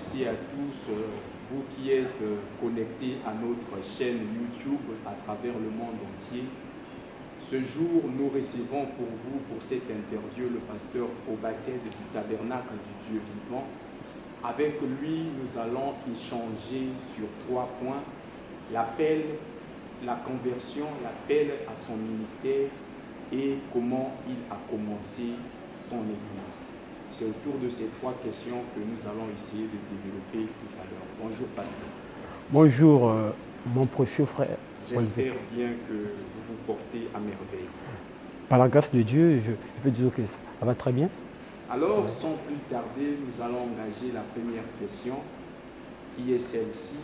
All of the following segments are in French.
aussi à tous, vous qui êtes connectés à notre chaîne YouTube à travers le monde entier. Ce jour, nous recevons pour vous, pour cette interview, le pasteur Obaked du Tabernacle du Dieu vivant. Avec lui, nous allons échanger sur 3 points: l'appel, la conversion, l'appel à son ministère et comment il a commencé son Église. C'est autour de ces 3 questions que nous allons essayer de développer tout à l'heure. Bonjour, pasteur. Bonjour, mon précieux frère. J'espère bien que vous vous portez à merveille. Par la grâce de Dieu, je peux dire que ça va très bien. Alors, sans plus tarder, nous allons engager la première question, qui est celle-ci.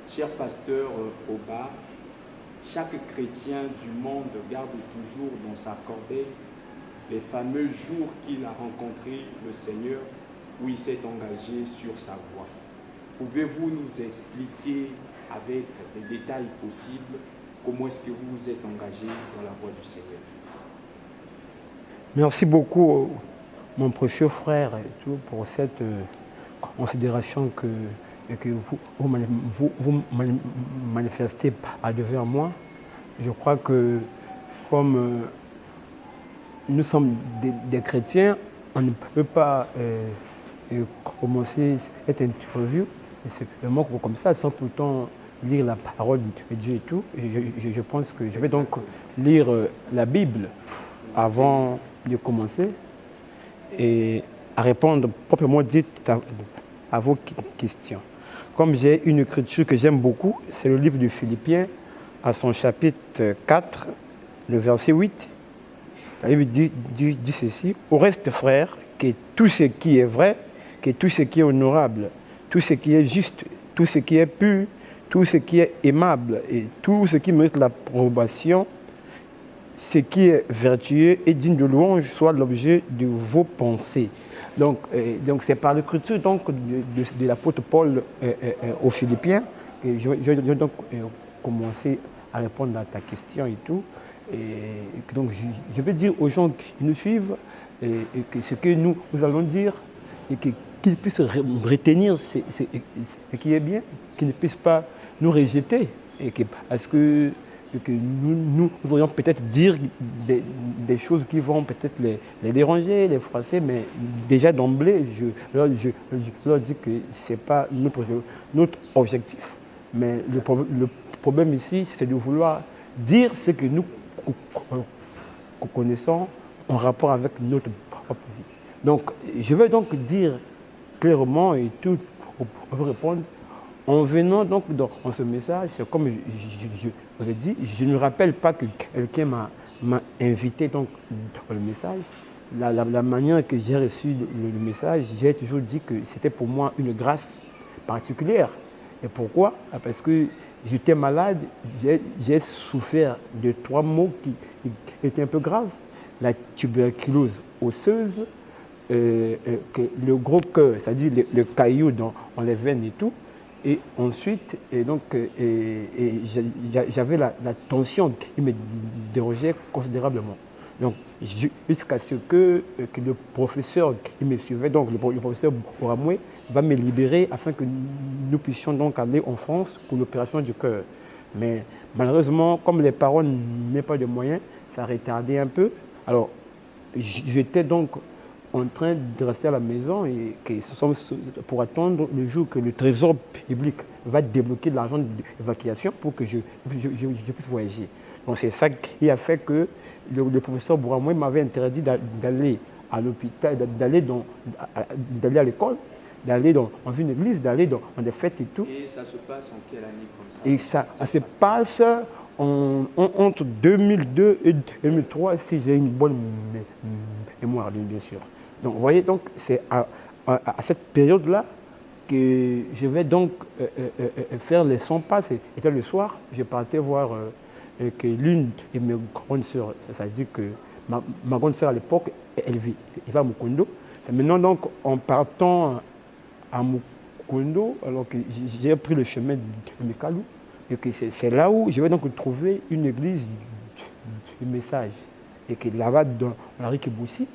Cher pasteur Oba, chaque chrétien du monde garde toujours dans sa corbeille les fameux jours qu'il a rencontré le Seigneur, où il s'est engagé sur sa voie. Pouvez-vous nous expliquer avec les détails possibles comment est-ce que vous vous êtes engagé dans la voie du Seigneur? Merci beaucoup, mon précieux frère, et tout, pour cette considération que vous manifestez à devant moi. Je crois que comme nous sommes des chrétiens, on ne peut pas commencer cette interview comme ça sans pourtant lire la parole de Dieu et tout. Je pense que je vais donc lire la Bible avant de commencer et à répondre proprement dit à vos questions. Comme j'ai une écriture que j'aime beaucoup, c'est le livre de Philippiens à son chapitre 4, le verset 8. La Bible dit ceci: au reste, frères, que tout ce qui est vrai, que tout ce qui est honorable, tout ce qui est juste, tout ce qui est pur, tout ce qui est aimable et tout ce qui mérite l'approbation, ce qui est vertueux et digne de louange soit l'objet de vos pensées. Donc c'est par l'écriture de l'apôtre Paul aux Philippiens que je vais donc commencer à répondre à ta question et tout. Et donc je vais dire aux gens qui nous suivent que ce que nous allons dire et qu'ils puissent retenir ce qui est bien, qu'ils ne puissent pas nous rejeter et parce que nous aurions peut-être dire des choses qui vont peut-être les déranger, les froisser, mais déjà d'emblée, je leur dis que ce n'est pas notre objectif. Mais le problème ici, c'est de vouloir dire ce que nous connaissons en rapport avec notre propre vie. Donc, je vais donc dire clairement et tout pour répondre. En venant donc dans ce message, comme je l'ai dit, je ne me rappelle pas que quelqu'un m'a invité donc dans le message. La manière que j'ai reçu le message, j'ai toujours dit que c'était pour moi une grâce particulière. Et pourquoi? Parce que j'étais malade, j'ai souffert de 3 maux qui étaient un peu graves. La tuberculose osseuse, le gros cœur, c'est-à-dire le caillou dans les veines et tout. Et ensuite, j'avais la tension qui me dérangeait considérablement. Donc, jusqu'à ce que le professeur qui me suivait, donc le professeur Bouramoué, va me libérer afin que nous puissions donc aller en France pour l'opération du cœur. Mais malheureusement, comme les parents n'avaient pas de moyens, ça a retardé un peu. Alors, j'étais donc en train de rester à la maison et pour attendre le jour que le trésor public va débloquer de l'argent d'évacuation pour que je puisse voyager. Donc c'est ça qui a fait que le professeur Bouramoué m'avait interdit d'aller à l'hôpital, d'aller à l'école, d'aller dans une église, d'aller dans des fêtes et tout. Et ça se passe en quelle année comme ça? Et ça se passe entre 2002 et 2003, si j'ai une bonne mémoire, bien sûr. Donc, vous voyez, donc, c'est à cette période-là que je vais donc faire les 100 pas. C'était le soir, je partais voir que l'une de mes grandes sœurs, ça veut dire que ma grande sœur à l'époque, elle va à Mukondo. C'est maintenant donc en partant à Mukondo, alors que j'ai pris le chemin de Mekalou, et que c'est là où je vais donc trouver une église du message. Et que là-bas, dans la rue Kiboussi,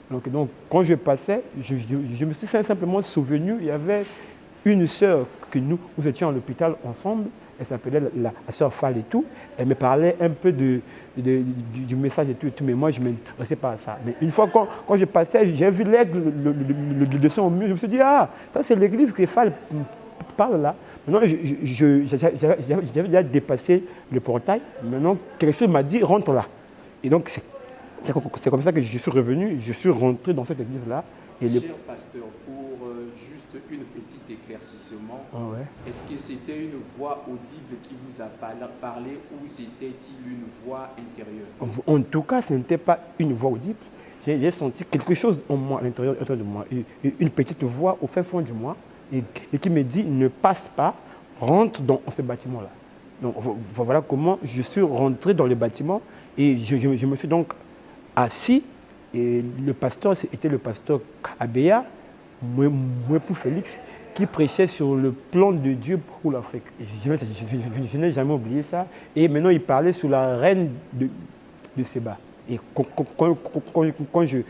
donc, quand je passais, je me suis simplement souvenu, il y avait une sœur que nous étions à l'hôpital ensemble, elle s'appelait la sœur Fall et tout, elle me parlait un peu du message et tout, mais moi je ne m'intéressais pas à ça. Mais une fois quand je passais, j'ai vu l'aigle, le dessin au mur, je me suis dit, ah, ça c'est l'église que Fall parle là. Maintenant, j'avais déjà dépassé le portail, maintenant quelque chose m'a dit, rentre là. Et donc c'est comme ça que je suis revenu, je suis rentré dans cette église-là. Cher pasteur, pour juste une petite éclaircissement, est-ce que c'était une voix audible qui vous a parlé ou c'était-il une voix intérieure? En tout cas, ce n'était pas une voix audible. J'ai senti quelque chose en moi, à l'intérieur de moi, une petite voix au fin fond de moi et qui me dit ne passe pas, rentre dans ce bâtiment-là. Donc voilà comment je suis rentré dans le bâtiment et je me suis donc assis. Et le pasteur, c'était le pasteur Abéa, Mouepou Félix, qui prêchait sur le plan de Dieu pour l'Afrique. Je n'ai jamais oublié ça. Et maintenant, il parlait sur la reine de Séba. Et quand je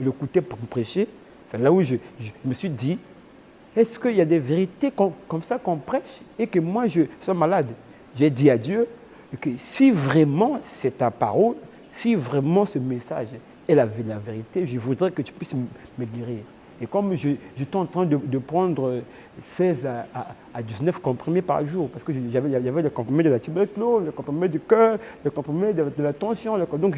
l'écoutais pour prêcher, c'est là où je me suis dit, est-ce qu'il y a des vérités comme ça qu'on prêche et que moi, je suis malade? J'ai dit à Dieu que si vraiment c'est ta parole, si vraiment ce message est la vérité, je voudrais que tu puisses me guérir. Et comme j'étais en train de prendre 16 à 19 comprimés par jour, parce qu'il y avait les comprimés de la tuberculose, les comprimés du cœur, les comprimés de la tension, donc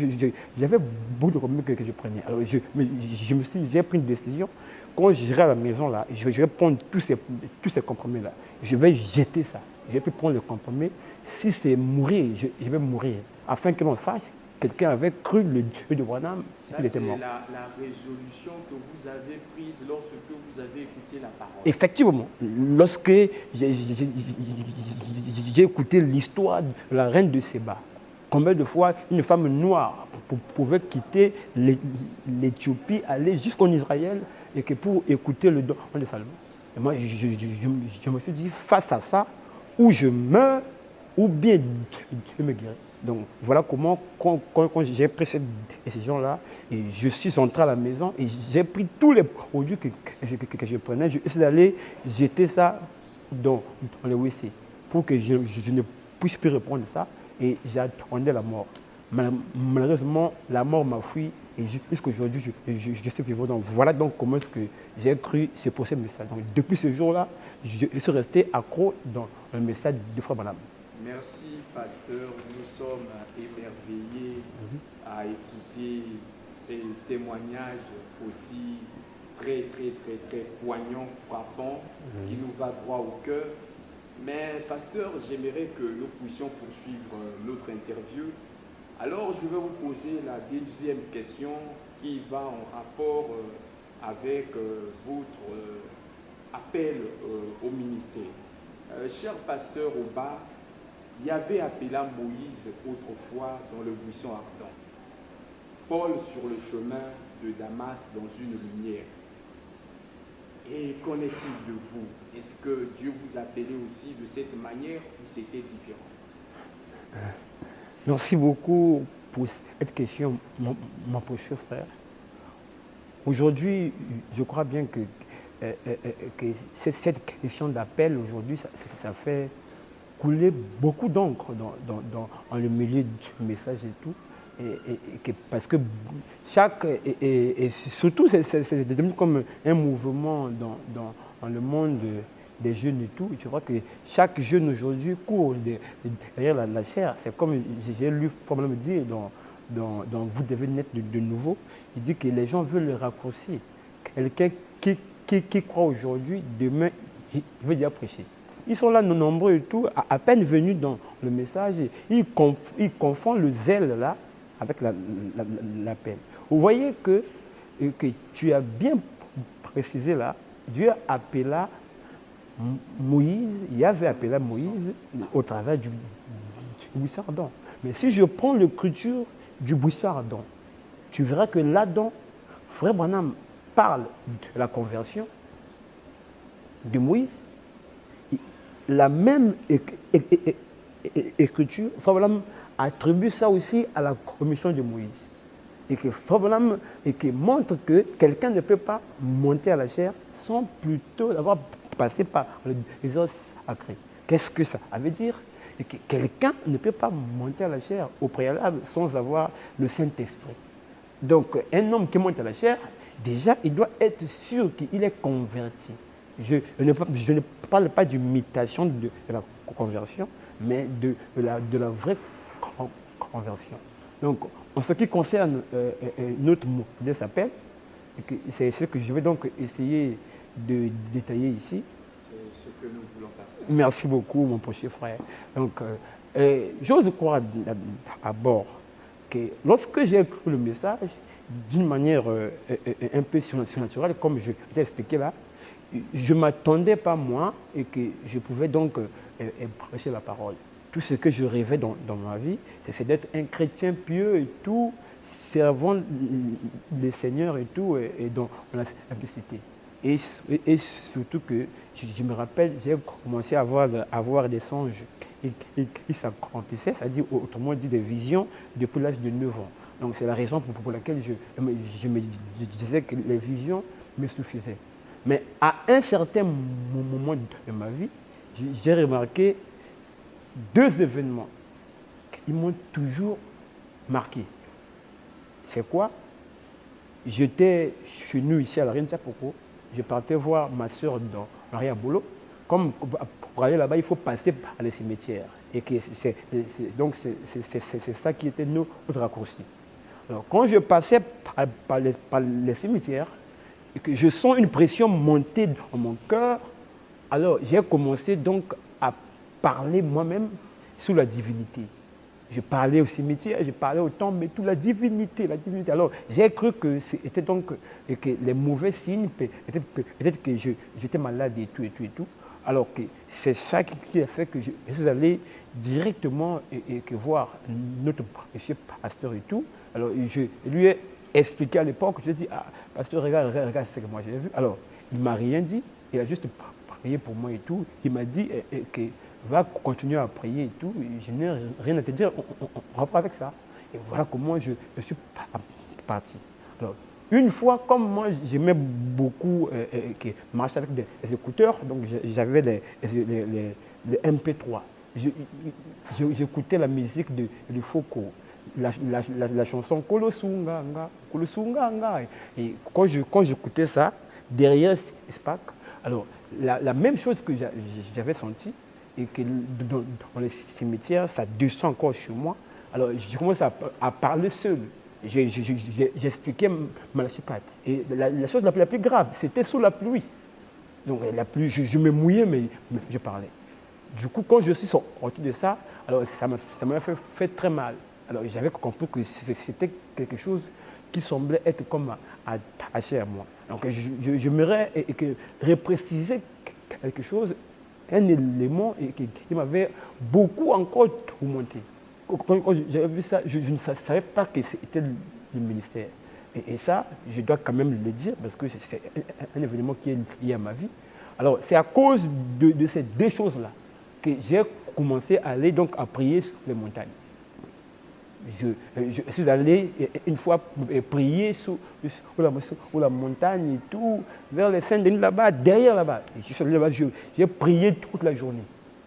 j'avais beaucoup de comprimés que je prenais. Alors j'ai pris une décision. Quand j'irai à la maison, là, je vais prendre tous ces comprimés-là. Je vais jeter ça. Je vais plus prendre le comprimé. Si c'est mourir, je vais mourir. Afin que l'on sache, quelqu'un avait cru le Dieu de Branham, il était mort. C'est la résolution que vous avez prise lorsque vous avez écouté la parole. Effectivement, lorsque j'ai écouté l'histoire de la reine de Séba, combien de fois une femme noire pouvait quitter l'Éthiopie, aller jusqu'en Israël, et que pour écouter le don de Salomon. Et moi, je me suis dit, face à ça, ou je meurs, ou bien Dieu me guérit. Donc voilà comment, quand j'ai pris cette décision-là, et je suis entré à la maison et j'ai pris tous les produits que je prenais, je suis allé jeter ça dans le WC pour que je ne puisse plus reprendre ça et j'attendais la mort. Malheureusement, la mort m'a fui et jusqu'à aujourd'hui, je suis vivant. Donc voilà donc comment est-ce que j'ai cru pour ce message. Donc depuis ce jour-là, je suis resté accro dans le message de Frère Branham. Merci, pasteur. Nous sommes émerveillés à écouter ces témoignages aussi très poignants, frappants, qui nous va droit au cœur. Mais, pasteur, j'aimerais que nous puissions poursuivre notre interview. Alors, je vais vous poser la deuxième question qui va en rapport avec votre appel au ministère. Cher pasteur Oba, il y avait appelé Moïse autrefois dans le buisson ardent. Paul sur le chemin de Damas dans une lumière. Et qu'en est-il de vous? Est-ce que Dieu vous appelait aussi de cette manière ou c'était différent? Merci beaucoup pour cette question, mon précieux frère. Aujourd'hui, je crois bien que cette question d'appel, aujourd'hui, ça fait couler beaucoup d'encre dans le milieu du message et tout. Parce que et surtout, c'est devenu comme un mouvement dans le monde des jeunes et tout. Tu vois que chaque jeune aujourd'hui court derrière la chair. C'est comme j'ai lu Formellement me dire dans Vous devez naître de nouveau. Il dit que les gens veulent le raccourci. Quelqu'un qui croit aujourd'hui, demain, il veut dire prêcher. Ils sont là nombreux et tout, à peine venus dans le message, ils confondent le zèle là avec la peine. Vous voyez que tu as bien précisé là, Dieu appela Moïse, il avait appelé Moïse au travers du buisson ardent. Mais si je prends l'écriture du buisson ardent, tu verras que là-dedans, Frère Branham parle de la conversion de Moïse. La même écriture, Frère Branham attribue ça aussi à la commission de Moïse. et que Frère Branham et qui montre que quelqu'un ne peut pas monter à la chair sans plutôt d'avoir passé par les os sacrés. Qu'est-ce que ça veut dire? Et que quelqu'un ne peut pas monter à la chair au préalable sans avoir le Saint-Esprit. Donc, un homme qui monte à la chair, déjà, il doit être sûr qu'il est converti. Je ne parle pas d'imitation de la conversion, mais de la vraie conversion. Donc, en ce qui concerne notre modèle s'appelle, c'est ce que je vais donc essayer de détailler ici. C'est ce que nous voulons passer. Merci beaucoup, mon prochain frère. Donc, j'ose croire d'abord que lorsque j'ai écrit le message, d'une manière un peu surnaturelle, comme je t'ai expliqué là, je ne m'attendais pas moi et que je pouvais donc prêcher la parole. Tout ce que je rêvais dans ma vie, c'est d'être un chrétien pieux et tout, servant le Seigneur et tout, et dans la simplicité. Et surtout que je me rappelle, j'ai commencé à avoir des songes qui s'accomplissaient, c'est-à-dire autrement dit des visions depuis l'âge de 9 ans. Donc c'est la raison pour laquelle je me disais que les visions me suffisaient. Mais à un certain moment de ma vie, j'ai remarqué 2 événements qui m'ont toujours marqué. C'est quoi? J'étais chez nous ici à la Reine Sapoko. Je partais voir ma soeur dans Maria-Bolo. Comme pour aller là-bas, il faut passer par les cimetières. Et que donc c'est ça qui était notre raccourci. Alors quand je passais par les cimetières, et que je sens une pression monter dans mon cœur, alors j'ai commencé donc à parler moi-même sur la divinité. Je parlais au cimetière, je parlais au temple, mais toute la divinité. Alors j'ai cru que c'était donc que les mauvais signes, peut-être que j'étais malade et tout. Alors que c'est ça qui a fait que je suis allé directement que voir notre monsieur pasteur et tout. Alors je lui ai expliqué à l'époque, je lui ai dit, ah, pasteur, regarde ce que moi j'ai vu. Alors il ne m'a rien dit, il a juste prié pour moi et tout. Il m'a dit que va continuer à prier et tout. Je n'ai rien à te dire, on reprend avec ça. Et voilà comment je suis parti. Alors, une fois, comme moi j'aimais beaucoup marcher avec des écouteurs, donc j'avais les MP3. J'écoutais la musique de Foucault, la chanson Kolo Sunganga. Et quand j'écoutais ça, derrière SPAC, alors la même chose que j'avais senti, et que dans les cimetières, ça descend encore sur moi. Alors, je commence à parler seul. J'expliquais Malachie 4. Et la chose la plus grave, c'était sous la pluie. Donc, la pluie, je me mouillais, mais je parlais. Du coup, quand je suis sorti de ça, alors ça m'a fait très mal. Alors, j'avais compris que c'était quelque chose qui semblait être comme attaché à moi. Donc, j'aimerais repréciser quelque chose, un élément qui m'avait beaucoup encore tourmenté. Quand j'avais vu ça, je ne savais pas que c'était le ministère. Et ça, je dois quand même le dire parce que c'est un événement qui est lié à ma vie. Alors, c'est à cause de ces 2 choses-là que j'ai commencé à aller donc à prier sur les montagnes. Je suis allé une fois prier sur la montagne et tout, vers les Saint-Denis là-bas, derrière là-bas. Je suis allé là-bas, j'ai prié toute la journée.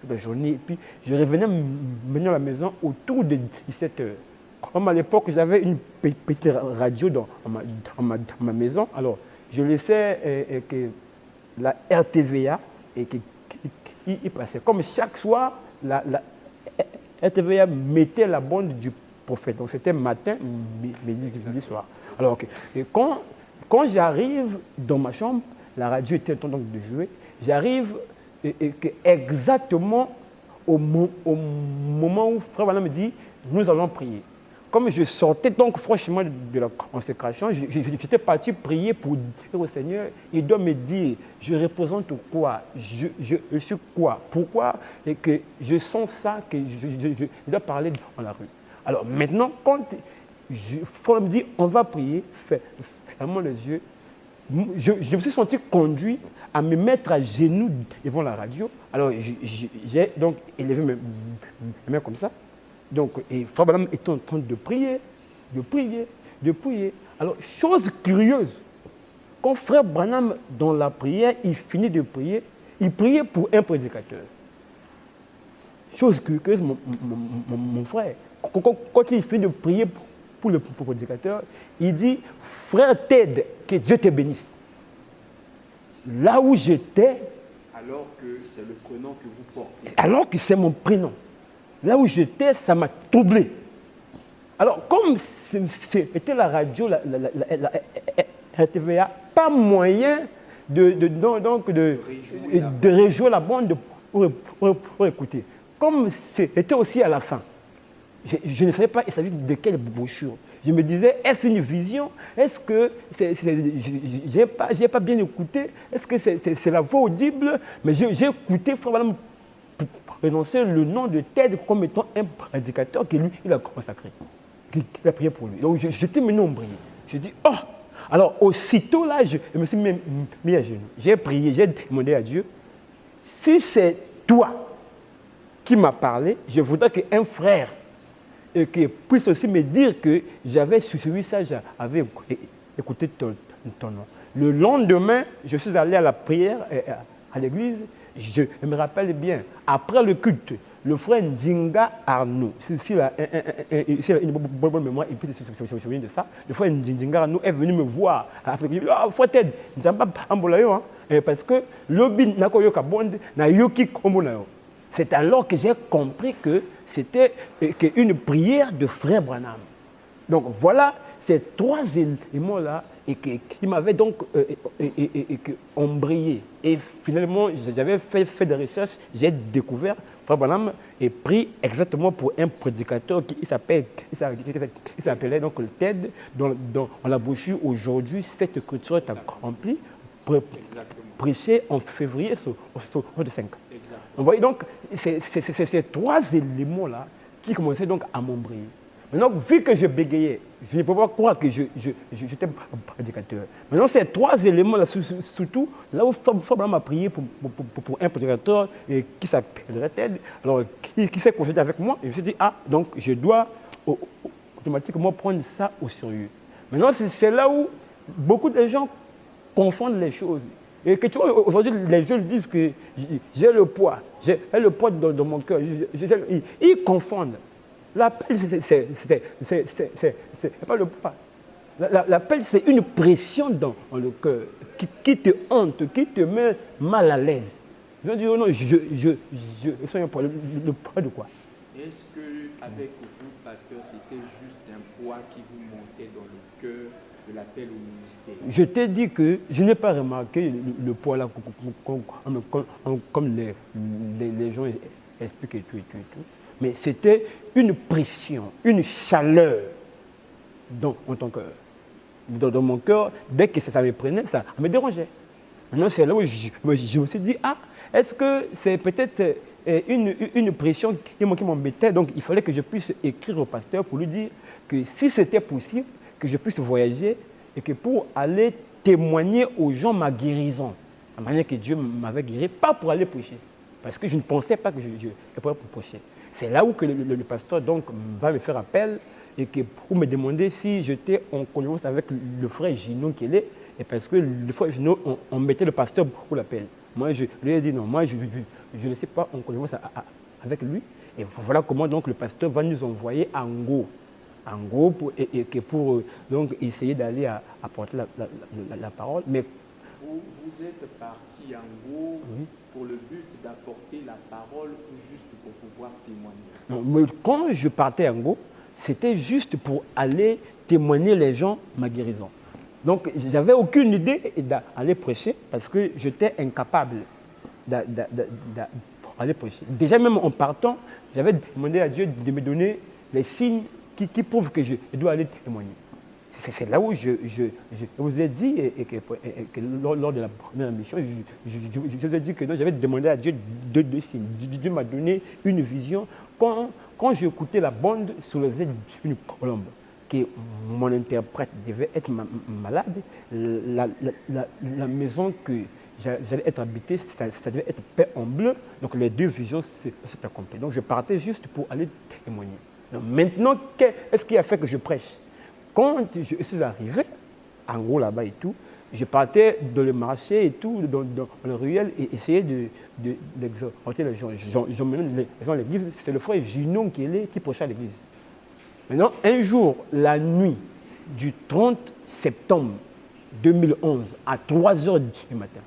Et puis je revenais maintenant à la maison autour de 17 heures. Comme à l'époque, j'avais une petite radio dans ma maison, alors je laissais que la RTVA qui passait. Comme chaque soir, la RTVA mettait la bande du prophète. Donc c'était matin, midi, soir. Alors et quand j'arrive dans ma chambre, la radio était en train de jouer, j'arrive exactement au moment où Frère Branham me dit, nous allons prier. Comme je sortais donc franchement de la consécration, j'étais parti prier pour dire au Seigneur, il doit me dire, je représente quoi, je suis quoi, pourquoi, et que je sens ça, que je dois parler dans la rue. Alors maintenant, quand Frère me dit, on va prier, fermons les yeux, je me suis senti conduit à me mettre à genoux devant la radio. Alors j'ai donc élevé mes mains comme ça. Donc, et Frère Branham était en train de prier. de prier. Alors, chose curieuse, quand frère Branham, dans la prière, il finit de prier, il priait pour un prédicateur. Chose curieuse, mon frère. Quand il finit de prier pour le prédicateur, il dit, frère Ted, que Dieu te bénisse. Là où j'étais, alors que c'est le prénom que vous portez. Alors que c'est mon prénom. Là où j'étais, ça m'a troublé. Alors, comme c'était la radio, la TVA, pas moyen de réjouir la bande pour écouter. Comme c'était aussi à la fin, je ne savais pas il s'agit de quelle brochure. Je me disais, est-ce une vision? Est-ce que je n'ai pas bien écouté? Est-ce que c'est la voix audible? Mais j'ai écouté Frère pour prononcer le nom de Ted comme étant un prédicateur que lui, il a consacré, qu'il a prié pour lui. Donc j'étais mené en prier. Je dis, oh! Alors aussitôt là, je me suis mis à genoux. J'ai prié, j'ai demandé à Dieu, si c'est toi qui m'a parlé, je voudrais qu'un frère qui puisse aussi me dire que j'avais suivi ça, j'avais écouté ton nom. Le lendemain, je suis allé à la prière à l'église. Je me rappelle bien, après le culte, le frère Ndinga Arnaud, s'il a une bonne mémoire, il peut se souvenir de ça. Le frère Ndinga Arnaud est venu me voir. Il dit, ah, frère Ted, je ne sais pas ambulayo, parce que l'obi n'a pas eu na yoki kombonayo. C'est alors que j'ai compris que c'était une prière de frère Branham. Donc voilà ces trois éléments-là qui m'avaient donc embrayé. Et finalement, j'avais fait des recherches, j'ai découvert frère Branham est pris exactement pour un prédicateur qui s'appelait donc le TED, dont on l'a brochure aujourd'hui, cette écriture est accomplie, prêché en février au 5. Vous voyez donc, c'est ces trois éléments-là qui commençaient donc à m'embrayer. Maintenant, vu que je bégayais, je ne peux pas croire que j'étais prédicateur. Maintenant, ces trois éléments-là, surtout, là où Fabien m'a prié pour un prédicateur qui s'appellerait Ted, alors qui s'est consulté avec moi, et je me suis dit, ah, donc je dois automatiquement prendre ça au sérieux. Maintenant, c'est là où beaucoup de gens confondent les choses. Et que tu vois, aujourd'hui, les gens disent que j'ai le poids dans mon cœur. Ils confondent. L'appel, c'est pas le poids. L'appel, c'est une pression dans le cœur qui te hante, qui te met mal à l'aise. Je dis, oh non, je sois un poids. Le poids de quoi? Est-ce qu'avec vous, pasteur, c'était juste un poids qui vous montait dans le cœur de l'appel au ministère? Je t'ai dit que je n'ai pas remarqué le poids là, comme les gens expliquent et tout. Mais c'était une pression, une chaleur dans mon cœur. Dans mon cœur, dès que ça me prenait, ça me dérangeait. Maintenant, c'est là où je me suis dit, ah, est-ce que c'est peut-être une pression qui m'embêtait? Donc, il fallait que je puisse écrire au pasteur pour lui dire que si c'était possible, que je puisse voyager et que pour aller témoigner aux gens ma guérison, la manière que Dieu m'avait guéri, pas pour aller prêcher. Parce que je ne pensais pas que je pourrais prêcher. C'est là où que le pasteur donc, va me faire appel et que pour me demander si j'étais en connivence avec le frère Gino qui est là. Et parce que le frère Gino, on mettait le pasteur pour l'appel. Moi, je lui ai dit non, moi, je ne sais pas en connivence avec lui. Et voilà comment donc le pasteur va nous envoyer à Ngo. Pour donc, essayer d'aller apporter la parole. Mais vous êtes parti en Ngo pour le but d'apporter la parole ou juste pour pouvoir témoigner? Non, mais quand je partais en Ngo, c'était juste pour aller témoigner les gens ma guérison. Donc, je n'avais aucune idée d'aller prêcher parce que j'étais incapable d'aller prêcher. Déjà, même en partant, j'avais demandé à Dieu de me donner les signes qui prouvent que je dois aller témoigner. C'est là où je vous ai dit, que lors de la première mission, je vous ai dit que j'avais demandé à Dieu deux signes. Dieu m'a donné une vision. Quand j'écoutais la bande sur les ailes d'une colombe, que mon interprète devait être malade, la maison que j'allais être habité, ça devait être peint en bleu. Donc les deux visions s'est accomplies. Donc je partais juste pour aller témoigner. Donc, maintenant, qu'est-ce qui a fait que je prêche? quand je suis arrivé, en gros là-bas et tout, je partais dans le marché et tout, dans le ruelle, et essayer d'exhorter les gens. J'emmenais les gens à l'église. C'est le frère Ginon qui prêchait à l'église. Maintenant, un jour, la nuit du 30 septembre 2011, à 3 heures du matin,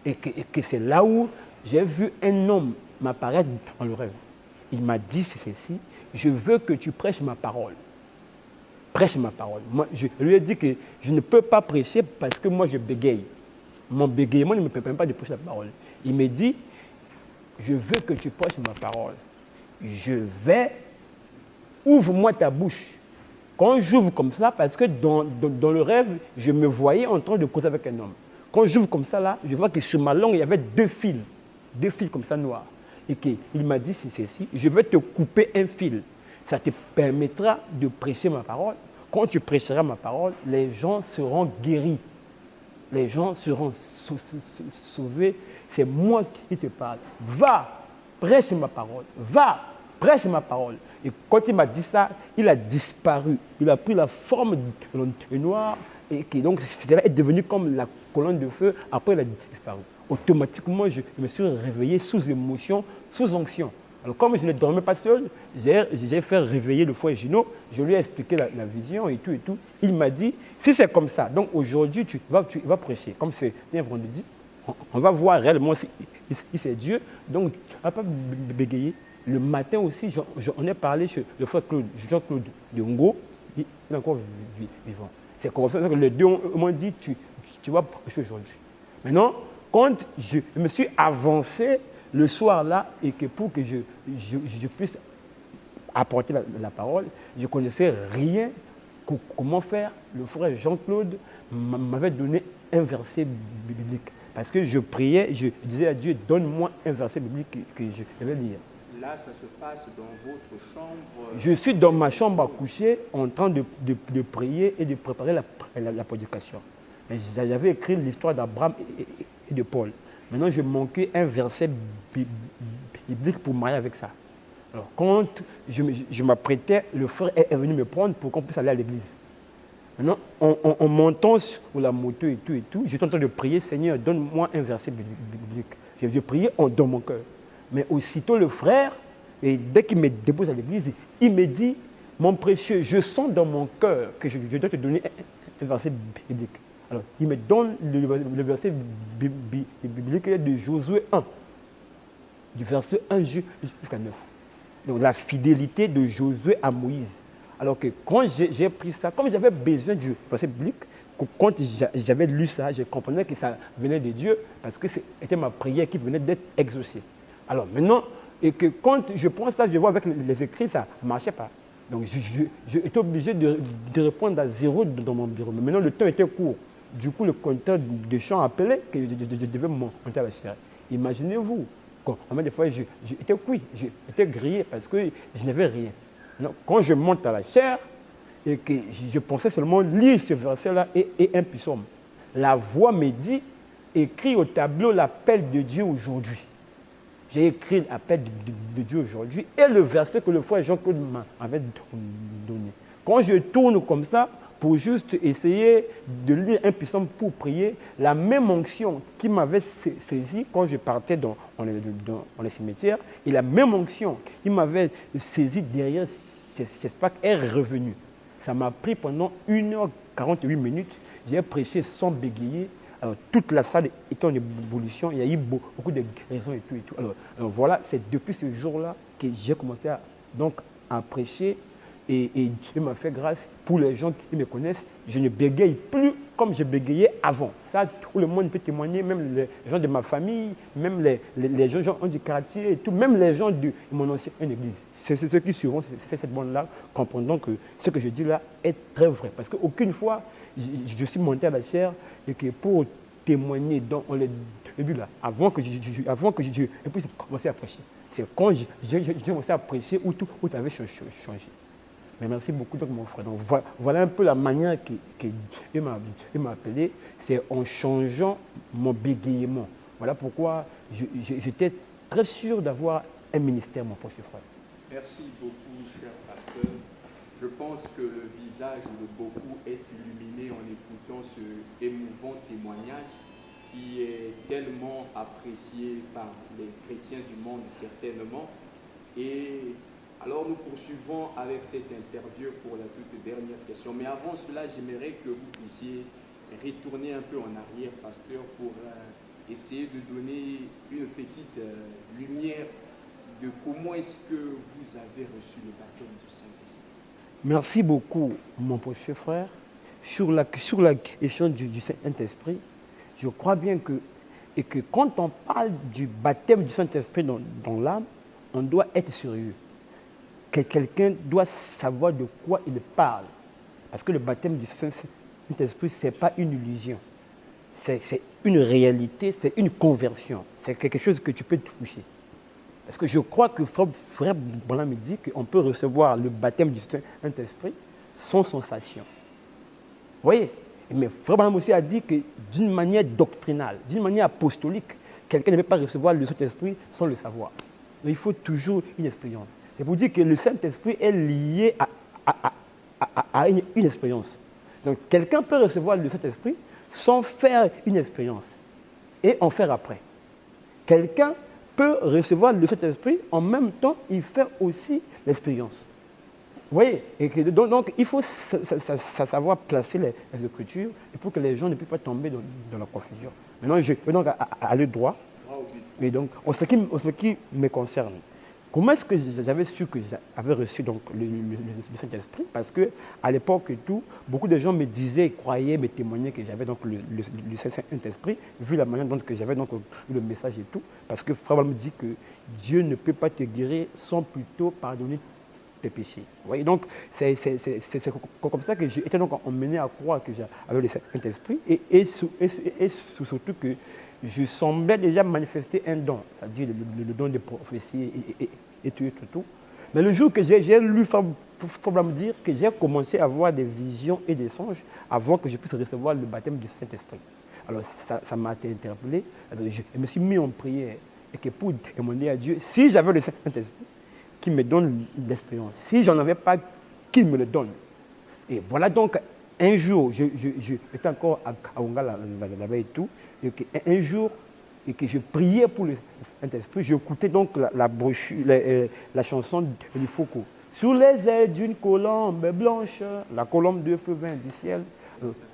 et que c'est là où j'ai vu un homme m'apparaître dans le rêve. Il m'a dit ceci, je veux que tu prêches ma parole. Prêche ma parole. Moi, je lui ai dit que je ne peux pas prêcher parce que moi je bégaye. Mon bégayement ne me permet pas de prêcher la parole. Il me dit, je veux que tu prêches ma parole. Ouvre-moi ta bouche. Quand j'ouvre comme ça, parce que dans le rêve, je me voyais en train de causer avec un homme. Quand j'ouvre comme ça, là, je vois que sur ma langue, il y avait deux fils comme ça noirs. Et qu'il m'a dit, c'est ceci, je vais te couper un fil. Ça te permettra de prêcher ma parole. Quand tu prêcheras ma parole, les gens seront guéris. Les gens seront sauvés. C'est moi qui te parle. Va, prêche ma parole. Va, prêche ma parole. Et quand il m'a dit ça, il a disparu. Il a pris la forme de noir et donc c'est devenu comme la colonne de feu. Après, il a disparu. Automatiquement, je me suis réveillé sous émotion, sous onction. Alors, comme je ne dormais pas seul, j'ai fait réveiller le frère Gino, je lui ai expliqué la vision et tout et tout. Il m'a dit, si c'est comme ça, donc aujourd'hui, tu vas prêcher. Comme c'est un vendredi, on va voir réellement si c'est Dieu. Donc, tu ne vas pas bégayer. Le matin aussi, j'en ai parlé chez le frère Jean-Claude Diongo, il est encore vivant. C'est comme ça que les deux m'ont dit, tu vas prêcher aujourd'hui. Maintenant, quand je me suis avancé le soir-là, et que pour que je puisse apporter la parole, je ne connaissais rien, comment faire. Le frère Jean-Claude m'avait donné un verset biblique. Parce que je priais, je disais à Dieu, donne-moi un verset biblique que je vais lire. Là, ça se passe dans votre chambre. Je suis dans ma chambre à coucher, en train de prier et de préparer la prédication. J'avais écrit l'histoire d'Abraham et de Paul. Maintenant, je manquais un verset biblique pour marier avec ça. Alors, quand je m'apprêtais, le frère est venu me prendre pour qu'on puisse aller à l'église. Maintenant, en montant sur la moto et tout, j'étais en train de prier, Seigneur, donne-moi un verset biblique. Je priais dans mon cœur. Mais aussitôt, le frère, et dès qu'il me dépose à l'église, il me dit, mon précieux, je sens dans mon cœur que je dois te donner un verset biblique. Alors, il me donne le verset biblique de Josué 1, du verset 1 jusqu'à 9. Donc, la fidélité de Josué à Moïse. Alors que quand j'ai pris ça, comme j'avais besoin du verset biblique, quand j'avais lu ça, je comprenais que ça venait de Dieu, parce que c'était ma prière qui venait d'être exaucée. Alors maintenant, et que quand je prends ça, je vois avec les écrits, ça ne marchait pas. Donc j'étais obligé de répondre à 0 dans mon bureau. Mais maintenant, le temps était court. Du coup, le conducteur de chant appelait que je devais monter à la chaire. Imaginez-vous, des fois, j'étais cuit, j'étais grillé parce que je n'avais rien. Alors, quand je monte à la chaire, et que je pensais seulement lire ce verset-là et un psaume. La voix me dit, écris au tableau l'appel de Dieu aujourd'hui. J'ai écrit l'appel de Dieu aujourd'hui et le verset que le frère Jean-Claude m'avait donné. Quand je tourne comme ça, pour juste essayer de lire un psaume pour prier, la même onction qui m'avait saisi quand je partais dans les cimetières, et la même onction qui m'avait saisi derrière cette plaque est revenue. Ça m'a pris pendant 1h48. J'ai prêché sans bégayer. Alors, toute la salle était en ébullition. Il y a eu beaucoup de guérisons et tout. Alors voilà, c'est depuis ce jour-là que j'ai commencé à prêcher. Et Dieu m'a fait grâce. Pour les gens qui me connaissent, je ne bégaye plus comme je bégayais avant. Ça, tout le monde peut témoigner, même les gens de ma famille, même les gens du quartier et tout, même les gens de mon ancienne église. C'est ceux qui suivront cette bande-là, comprendront que ce que je dis là est très vrai. Parce qu'aucune fois, je suis monté à la chaire et que pour témoigner dans les débuts là, avant que je puisse commencer à prêcher. C'est quand j'ai commencé à prêcher où tout avait changé. Mais merci beaucoup, donc, mon frère. Donc, voilà un peu la manière que Dieu m'a appelé. C'est en changeant mon bégayement. Voilà pourquoi j'étais très sûr d'avoir un ministère, mon proche frère. Merci beaucoup, cher pasteur. Je pense que le visage de beaucoup est illuminé en écoutant ce émouvant témoignage qui est tellement apprécié par les chrétiens du monde certainement. Et alors nous poursuivons avec cette interview pour la toute dernière question. Mais avant cela, j'aimerais que vous puissiez retourner un peu en arrière, pasteur, pour essayer de donner une petite lumière de comment est-ce que vous avez reçu le baptême du Saint-Esprit. Merci beaucoup, mon précieux frère. Sur la question du Saint-Esprit, je crois bien que quand on parle du baptême du Saint-Esprit dans l'âme, on doit être sérieux. Que quelqu'un doit savoir de quoi il parle. Parce que le baptême du Saint-Esprit, ce n'est pas une illusion. C'est une réalité, c'est une conversion. C'est quelque chose que tu peux toucher. Parce que je crois que frère Branham me dit qu'on peut recevoir le baptême du Saint-Esprit sans sensation. Vous voyez? Mais frère Branham aussi a dit que d'une manière doctrinale, d'une manière apostolique, quelqu'un ne peut pas recevoir le Saint-Esprit sans le savoir. Donc, il faut toujours une expérience. C'est pour dire que le Saint-Esprit est lié à une expérience. Donc quelqu'un peut recevoir le Saint-Esprit sans faire une expérience et en faire après. Quelqu'un peut recevoir le Saint-Esprit, en même temps, il fait aussi l'expérience. Vous voyez? Et que, donc, il faut savoir placer les Écritures et pour que les gens ne puissent pas tomber dans la confusion. Maintenant, je vais donc aller droit. Et donc, en ce qui me concerne, comment est-ce que j'avais su que j'avais reçu donc, le Saint-Esprit? Parce qu'à l'époque et tout, beaucoup de gens me disaient, croyaient, me témoignaient que j'avais donc le Saint-Esprit, vu la manière dont j'avais donc le message et tout. Parce que Frère me dit que Dieu ne peut pas te guérir sans plutôt pardonner tes péchés. Vous voyez, donc c'est comme ça que j'ai été donc emmené à croire que j'avais le Saint-Esprit et surtout que je semblais déjà manifester un don, c'est-à-dire le don de prophétie et tout. Mais le jour que j'ai lu, il faut me dire que j'ai commencé à avoir des visions et des songes avant que je puisse recevoir le baptême du Saint-Esprit. Alors ça m'a interpellé. Alors, je me suis mis en prière et que pour demander à Dieu, si j'avais le Saint-Esprit, qu'il me donne l'expérience. Si je n'en avais pas, qu'il me le donne. Et voilà donc, un jour, j'étais encore à Onga là-bas et tout, et un jour, et que je priais pour le Saint-Esprit, j'écoutais donc la brochure, la chanson de Foucault. Sur les ailes d'une colombe blanche, la colombe de feu vient du ciel.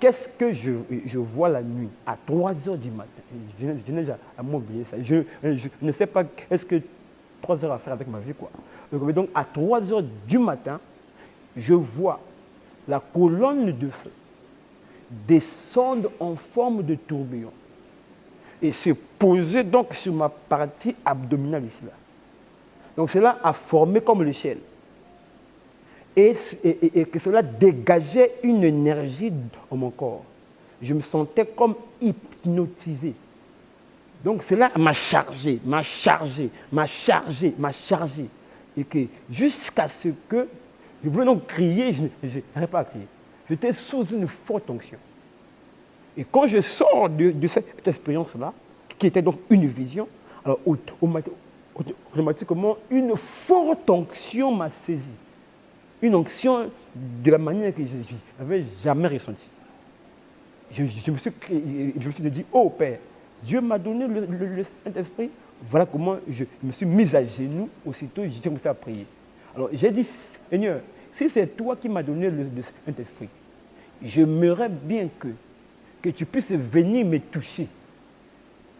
Qu'est-ce que je vois la nuit, à 3 heures du matin? Je n'ai jamais oublié ça. Je ne sais pas qu'est-ce que 3 heures à faire avec ma vie, quoi. Donc, à 3 heures du matin, je vois la colonne de feu descendre en forme de tourbillon et se poser donc sur ma partie abdominale ici, là. Donc, cela a formé comme l'échelle. Et que cela dégageait une énergie dans mon corps. Je me sentais comme hypnotisé. Donc cela m'a chargé. Et que jusqu'à ce que je voulais donc crier, je n'arrivais pas à crier. J'étais sous une forte onction. Et quand je sors de cette expérience-là, qui était donc une vision, alors automatiquement, une forte onction m'a saisi. Une onction de la manière que je n'avais jamais ressentie. Je me suis dit, oh Père, Dieu m'a donné le Saint-Esprit. Voilà comment je me suis mis à genoux. Aussitôt, j'ai commencé à prier. Alors, j'ai dit, Seigneur, si c'est toi qui m'as donné le Saint-Esprit, j'aimerais bien que tu puisses venir me toucher.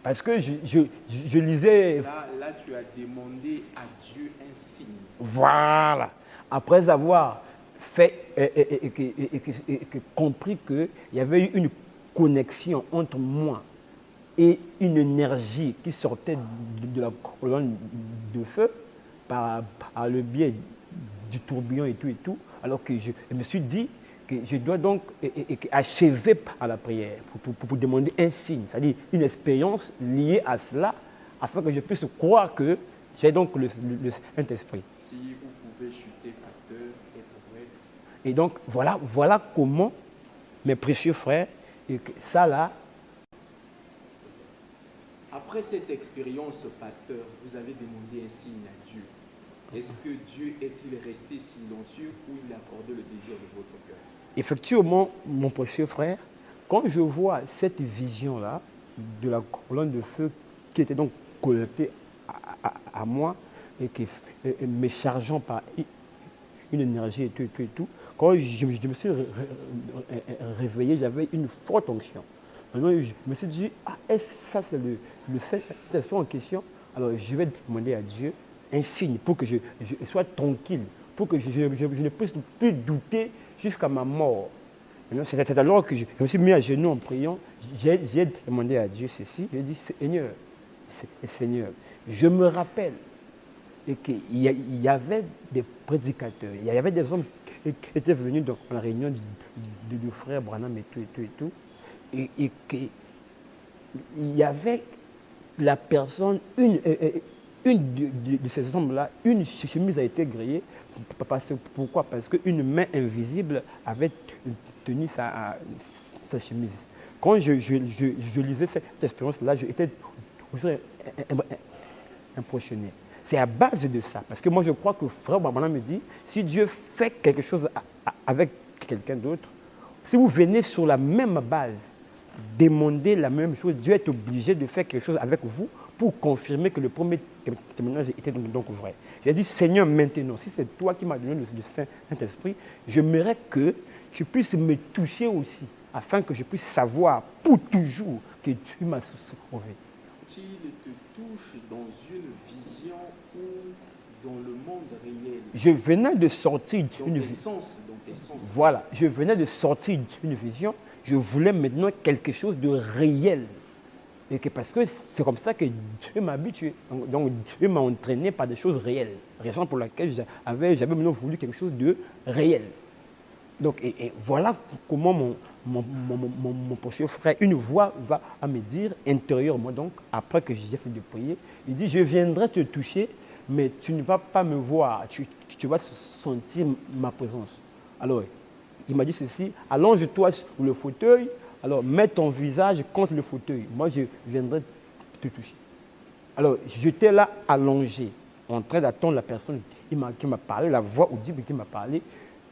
Parce que je lisais... Là, tu as demandé à Dieu un signe. Voilà. Après avoir fait et compris qu'il y avait eu une connexion entre moi et une énergie qui sortait de la colonne de feu par le biais du tourbillon et tout, alors que je me suis dit que je dois donc achever par la prière pour demander un signe, c'est-à-dire une expérience liée à cela, afin que je puisse croire que j'ai donc le Saint-Esprit. Si vous pouvez chuter, pasteur, être vrai. Et donc, voilà comment, mes précieux frères, et ça là. Après cette expérience, pasteur, vous avez demandé un signe à Dieu. Est-ce que Dieu est-il resté silencieux ou il a accordé le désir de votre cœur? Effectivement, mon précieux frère, quand je vois cette vision-là de la colonne de feu qui était donc connectée à moi et qui me chargeant par une énergie et tout, quand je me suis réveillé, j'avais une forte onction. Maintenant, je me suis dit, est-ce que ça c'est le Saint-Esprit en question? Alors je vais demander à Dieu un signe pour que je sois tranquille, pour que je ne puisse plus douter jusqu'à ma mort. C'est alors que je me suis mis à genoux en priant. J'ai demandé à Dieu ceci. J'ai dit, Seigneur, je me rappelle qu'il y avait des prédicateurs, il y avait des hommes qui étaient venus dans la réunion du frère Branham et tout, et qu'il y avait la personne, une de ces hommes-là, une chemise a été grillée. Pourquoi? Parce qu'une main invisible avait tenu sa chemise. Quand je lisais cette expérience-là, j'étais toujours impressionné. C'est à base de ça. Parce que moi, je crois que frère Branham me dit, si Dieu fait quelque chose avec quelqu'un d'autre, si vous venez sur la même base, demander la même chose, Dieu est obligé de faire quelque chose avec vous pour confirmer que le premier témoignage était donc vrai. J'ai dit, Seigneur, maintenant, si c'est toi qui m'as donné le Saint-Esprit, j'aimerais que tu puisses me toucher aussi, afin que je puisse savoir pour toujours que tu m'as sauvé. Qu'il te touche dans une vision ou dans le monde réel. Je venais de sortir d'une vision. Voilà, je venais de sortir d'une vision. Je voulais maintenant quelque chose de réel. Et que parce que c'est comme ça que Dieu m'a habitué. Donc Dieu m'a entraîné par des choses réelles. Raison pour laquelle j'avais maintenant voulu quelque chose de réel. Donc, et voilà comment mon précieux frère, une voix va à me dire intérieurement, donc, après que j'ai fini de prier, il dit, je viendrai te toucher, mais tu ne vas pas me voir, tu vas sentir ma présence. Alors, il m'a dit ceci, allonge-toi sur le fauteuil, alors mets ton visage contre le fauteuil, moi je viendrai te toucher. Alors, j'étais là allongé, en train d'attendre la personne qui m'a parlé, la voix audible qui m'a parlé.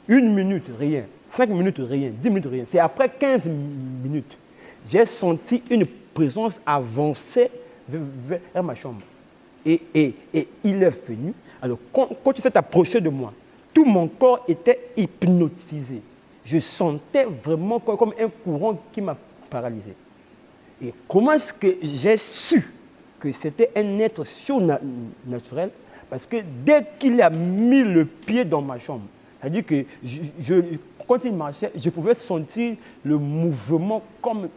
1 minute, rien. 5 minutes, rien. 10 minutes, rien. C'est après 15 minutes, j'ai senti une présence avancer vers ma chambre. Et il est venu. Alors, quand il s'est approché de moi, tout mon corps était hypnotisé. Je sentais vraiment comme un courant qui m'a paralysé. Et comment est-ce que j'ai su que c'était un être surnaturel? Parce que dès qu'il a mis le pied dans ma chambre, c'est-à-dire que quand il marchait, je pouvais sentir le mouvement comme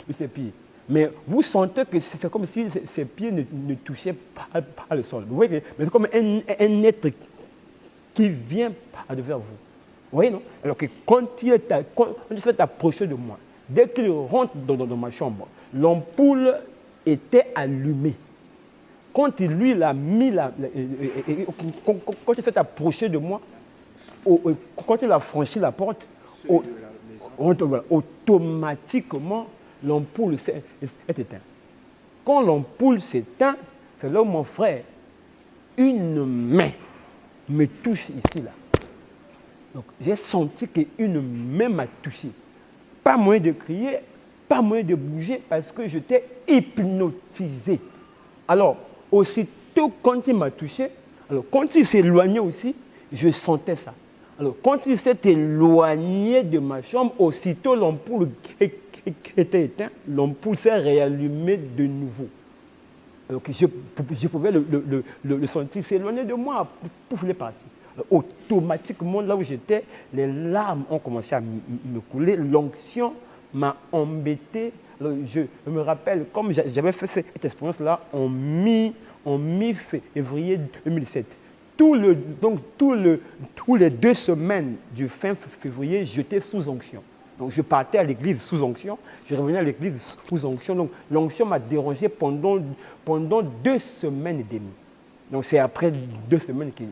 de ses pieds. Mais vous sentez que c'est comme si ses pieds ne touchaient pas le sol. Vous voyez que c'est comme un être qui vient vers vous. Vous voyez, non? Alors que quand il s'est approché de moi, dès qu'il rentre dans ma chambre, l'ampoule était allumée. Quand lui il a mis quand il s'est approché de moi, quand il a franchi la porte, automatiquement, l'ampoule s'est éteinte. Quand l'ampoule s'éteint, c'est là où mon frère, une main me touche ici, là. Donc, j'ai senti qu'une main m'a touché. Pas moyen de crier, pas moyen de bouger, parce que j'étais hypnotisé. Alors, aussitôt, quand il m'a touché, alors quand il s'est éloigné aussi, je sentais ça. Alors, quand il s'est éloigné de ma chambre, aussitôt l'ampoule qui était éteinte, l'ampoule s'est réallumée de nouveau. Alors que je pouvais le sentir s'éloigner de moi, pouf, il est parti. Alors, automatiquement, là où j'étais, les larmes ont commencé à me couler, l'onction m'a embêté. Alors, je me rappelle, comme j'avais fait cette expérience-là en mi-février 2007. Tous les 2 semaines du fin février, j'étais sous onction. Donc je partais à l'église sous onction, je revenais à l'église sous onction. Donc l'onction m'a dérangé pendant 2 semaines et demie. Donc c'est après 2 semaines que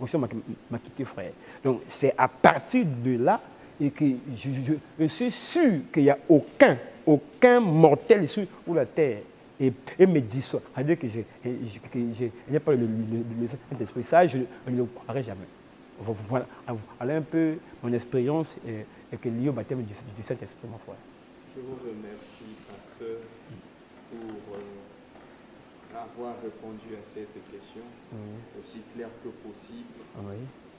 l'onction m'a quitté, frère. Donc c'est à partir de là et que je suis sûr qu'il n'y a aucun mortel sur la terre et me dissuader que je n'ai pas le Saint-Esprit. Ça, je ne le croirai jamais. Voilà un peu mon expérience et que liée au baptême du Saint-Esprit, mon frère. Je vous remercie, pasteur, pour avoir répondu à cette question aussi claire que possible. Oui.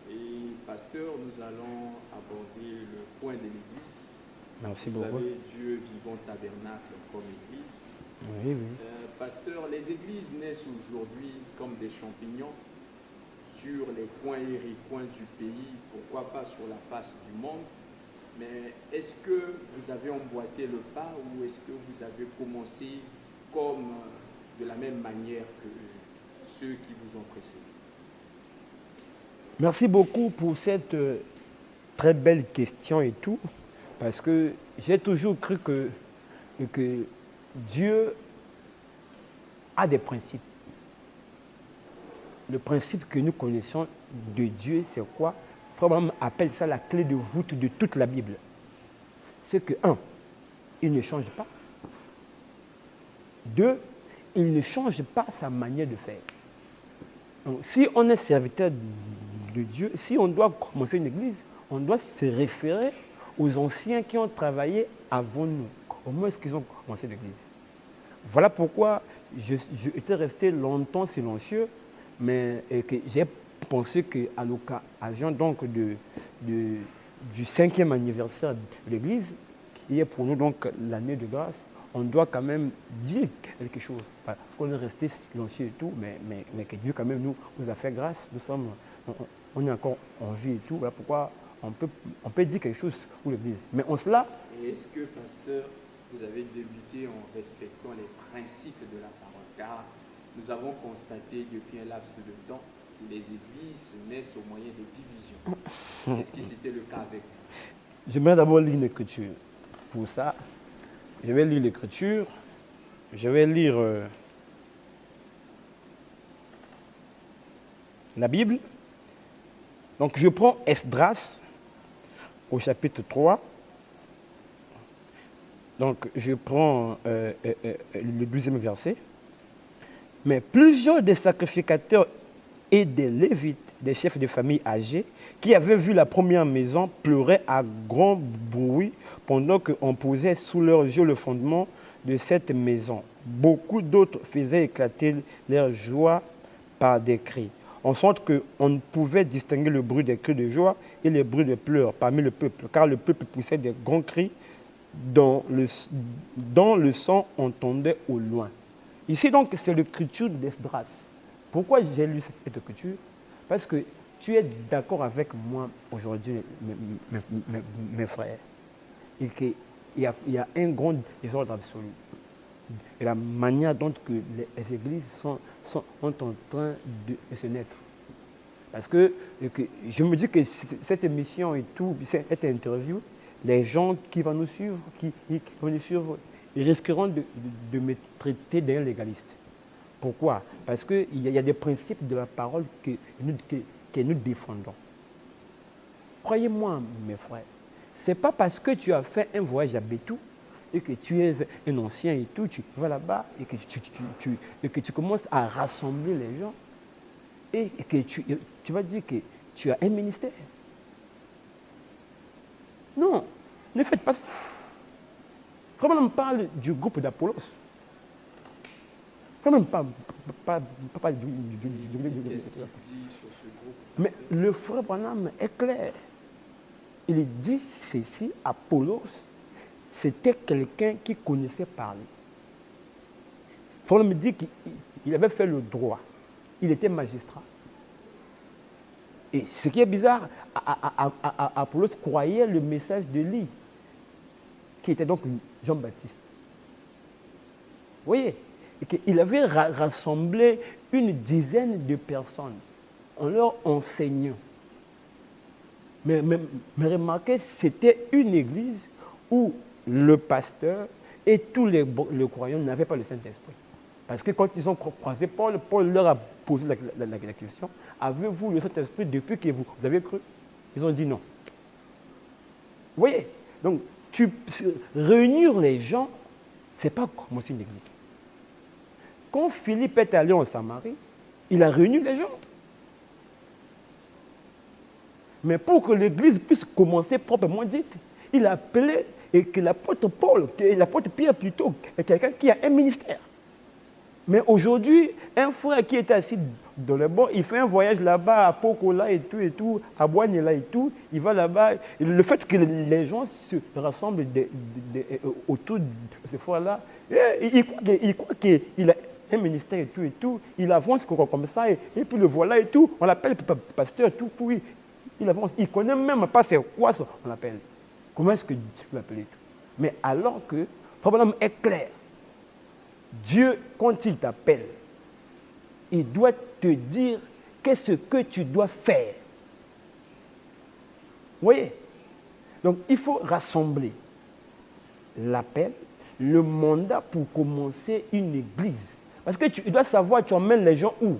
Et pasteur, nous allons aborder le point de l'Église. Merci Vous beaucoup. savez, Dieu vivant tabernacle comme Église. Oui, oui. Pasteur, les églises naissent aujourd'hui comme des champignons sur les coins et recoins du pays, pourquoi pas sur la face du monde. Mais est-ce que vous avez emboîté le pas ou est-ce que vous avez commencé comme de la même manière que ceux qui vous ont précédés? Merci beaucoup pour cette très belle question et tout, parce que j'ai toujours cru que Dieu a des principes. Le principe que nous connaissons de Dieu, c'est quoi? Frère Branham appelle ça la clé de voûte de toute la Bible. C'est que, 1, il ne change pas. 2, il ne change pas sa manière de faire. Donc, si on est serviteur de Dieu, si on doit commencer une église, on doit se référer aux anciens qui ont travaillé avant nous. Comment est-ce qu'ils ont commencé l'église? Voilà pourquoi je étais resté longtemps silencieux, mais que j'ai pensé qu'à l'occasion donc du 5e anniversaire de l'église, qui est pour nous donc l'année de grâce, on doit quand même dire quelque chose. Parce qu'on est resté silencieux et tout, mais que Dieu quand même nous a fait grâce. On est encore en vie et tout. Voilà pourquoi on peut dire quelque chose pour l'église. Mais en cela... Et est-ce que, pasteur, vous avez débuté en respectant les principes de la parole? Car nous avons constaté depuis un laps de temps que les églises naissent au moyen de divisions. Est-ce que c'était le cas avec vous? J'aimerais d'abord lire l'écriture. Pour ça, je vais lire l'écriture. Je vais lire la Bible. Donc je prends Esdras au chapitre 3. Donc je prends le 12e verset. Mais plusieurs des sacrificateurs et des Lévites, des chefs de famille âgés, qui avaient vu la première maison, pleuraient à grand bruit pendant qu'on posait sous leurs yeux le fondement de cette maison. Beaucoup d'autres faisaient éclater leur joie par des cris, en sorte qu'on ne pouvait distinguer le bruit des cris de joie et les bruits de pleurs parmi le peuple, car le peuple poussait des grands cris dont le son entendait au loin. Ici donc, c'est l'écriture d'Esdras. Pourquoi j'ai lu cette écriture? Parce que tu es d'accord avec moi aujourd'hui, mes frères, et qu'il y a un grand désordre absolu. Et la manière dont que les églises sont en train de se naître. Parce que je me dis que cette émission et tout, cette interview, les gens qui vont nous suivre, ils risqueront de me traiter d'un légaliste. Pourquoi? Parce qu'il y a des principes de la parole que nous défendons. Croyez-moi, mes frères, ce n'est pas parce que tu as fait un voyage à Bétou et que tu es un ancien et tout, tu vas là-bas et que tu commences à rassembler les gens et que tu vas dire que tu as un ministère. Non, ne faites pas ça. Comment on parle du groupe d'Apollos? Comment on parle du Qu'est-ce qu'il dit sur ce groupe? Mais le frère Branham est clair. Il dit ceci, Apollos, c'était quelqu'un qui connaissait parler. Il faut me dire qu'il avait fait le droit. Il était magistrat. Et ce qui est bizarre, Apollos croyait le message de Lie, qui était donc Jean-Baptiste. Vous voyez, il avait rassemblé une dizaine de personnes en leur enseignant. Mais remarquez, c'était une église où le pasteur et tous les croyants n'avaient pas le Saint-Esprit. Parce que quand ils ont croisé Paul, Paul leur a posé la question, avez-vous le Saint-Esprit depuis que vous avez cru? Ils ont dit non. Vous voyez? Donc, réunir les gens, ce n'est pas commencer une église. Quand Philippe est allé en Samarie, il a réuni les gens. Mais pour que l'Église puisse commencer proprement dite, il a appelé et que l'apôtre Paul, que l'apôtre Pierre plutôt, est quelqu'un qui a un ministère. Mais aujourd'hui, un frère qui était assis dans le banc, il fait un voyage là-bas à Pokola et tout, à Boignela et tout, il va là-bas. Le fait que les gens se rassemblent autour de ce frère-là, il croit qu'il a un ministère et tout, il avance comme ça, et puis le voilà et tout, on l'appelle pasteur, tout, puis il avance. Il ne connaît même pas c'est quoi ça, on l'appelle. Comment est-ce que tu peux l'appeler tout? Mais alors que, le problème est clair. Dieu, quand il t'appelle, il doit te dire qu'est-ce que tu dois faire. Vous voyez? Donc, il faut rassembler l'appel, le mandat pour commencer une église. Parce que tu dois savoir, tu emmènes les gens où?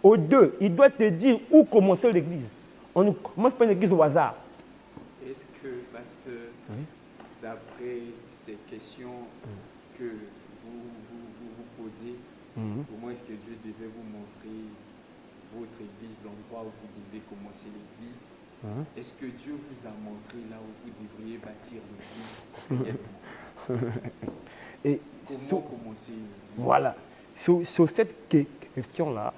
Au deux, il doit te dire où commencer l'église. On ne commence pas une église au hasard. Est-ce que, pasteur, d'après ces questions que vous posez, comment est-ce que Dieu devait vous montrer votre église, l'endroit où vous devez commencer l'église? Est-ce que Dieu vous a montré là où vous devriez bâtir l'église? Et comment commencer l'église? Voilà. Sur cette question-là,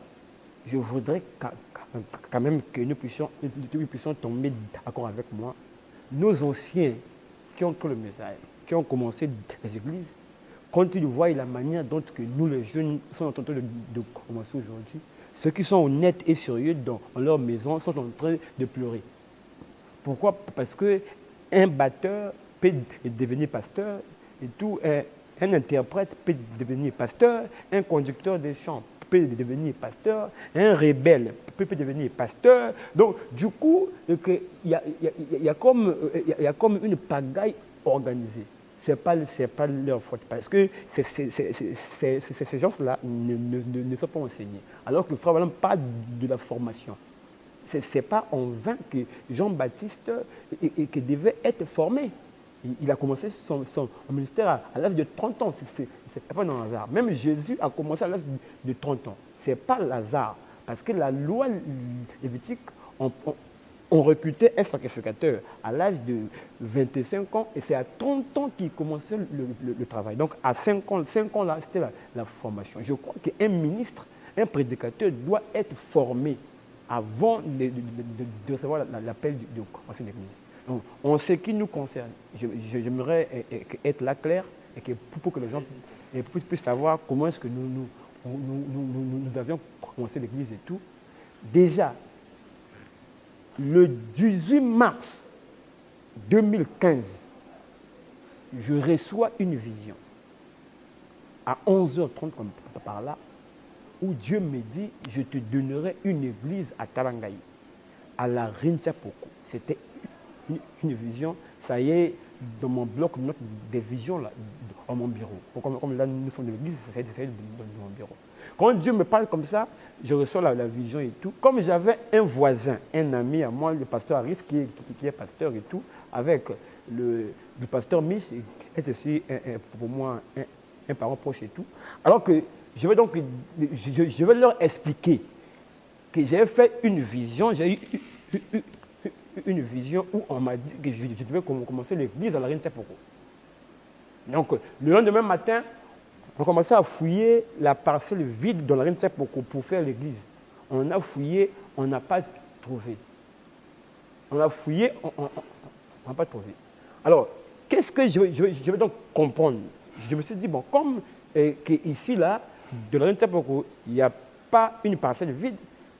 je voudrais quand même que nous puissions tomber d'accord avec moi. Nos anciens qui ont cru le message, qui ont commencé les églises, quand ils voient la manière dont que nous, les jeunes, sommes en train de commencer aujourd'hui, ceux qui sont honnêtes et sérieux dans leur maison sont en train de pleurer. Pourquoi? Parce qu'un batteur peut devenir pasteur et tout, un interprète peut devenir pasteur, un conducteur de chant peut devenir pasteur, un rebelle peut devenir pasteur. Donc, du coup, il y a comme une pagaille organisée. Ce n'est pas leur faute, parce que ces gens-là ne sont pas enseignés. Alors que le frère Branham parle de la formation. Ce n'est pas en vain que Jean-Baptiste devait être formé. Il a commencé son ministère à l'âge de 30 ans. Ce n'est pas un hasard. Même Jésus a commencé à l'âge de 30 ans. Ce n'est pas l'hasard. Parce que la loi lévitique, on recrutait un sacrificateur à l'âge de 25 ans et c'est à 30 ans qu'il commençait le travail. Donc à 5 ans là, c'était la formation. Je crois qu'un ministre, un prédicateur doit être formé avant de recevoir l'appel de commencer l'église. Donc, en ce qui nous concerne, j'aimerais être là clair et que pour que les gens puissent savoir comment est-ce que nous avions commencé l'église et tout. Déjà, le 18 mars 2015, je reçois une vision à 11h30 comme par là, où Dieu me dit, je te donnerai une église à Talangaï, à la Rinchapoko. C'était une vision, ça y est, dans mon bloc, des visions là, dans mon bureau. Comme là, nous sommes de l'église, ça y est dans mon bureau. Quand Dieu me parle comme ça, je reçois la vision et tout. Comme j'avais un voisin, un ami à moi, le pasteur Harris, qui est pasteur et tout, avec le pasteur Mich, qui est aussi pour moi un parent proche et tout. Alors que je vais leur expliquer que j'ai fait une vision, j'ai eu une vision où on m'a dit que je devais commencer l'église à la Rinchapoko. Donc, le lendemain matin, on commençait à fouiller la parcelle vide dans la Rinchapoko pour faire l'église. On a fouillé, on n'a pas trouvé. On a fouillé, on n'a pas trouvé. Alors, qu'est-ce que je vais donc comprendre? Je me suis dit, bon, comme ici, là, de la Rinchapoko, il n'y a pas une parcelle vide,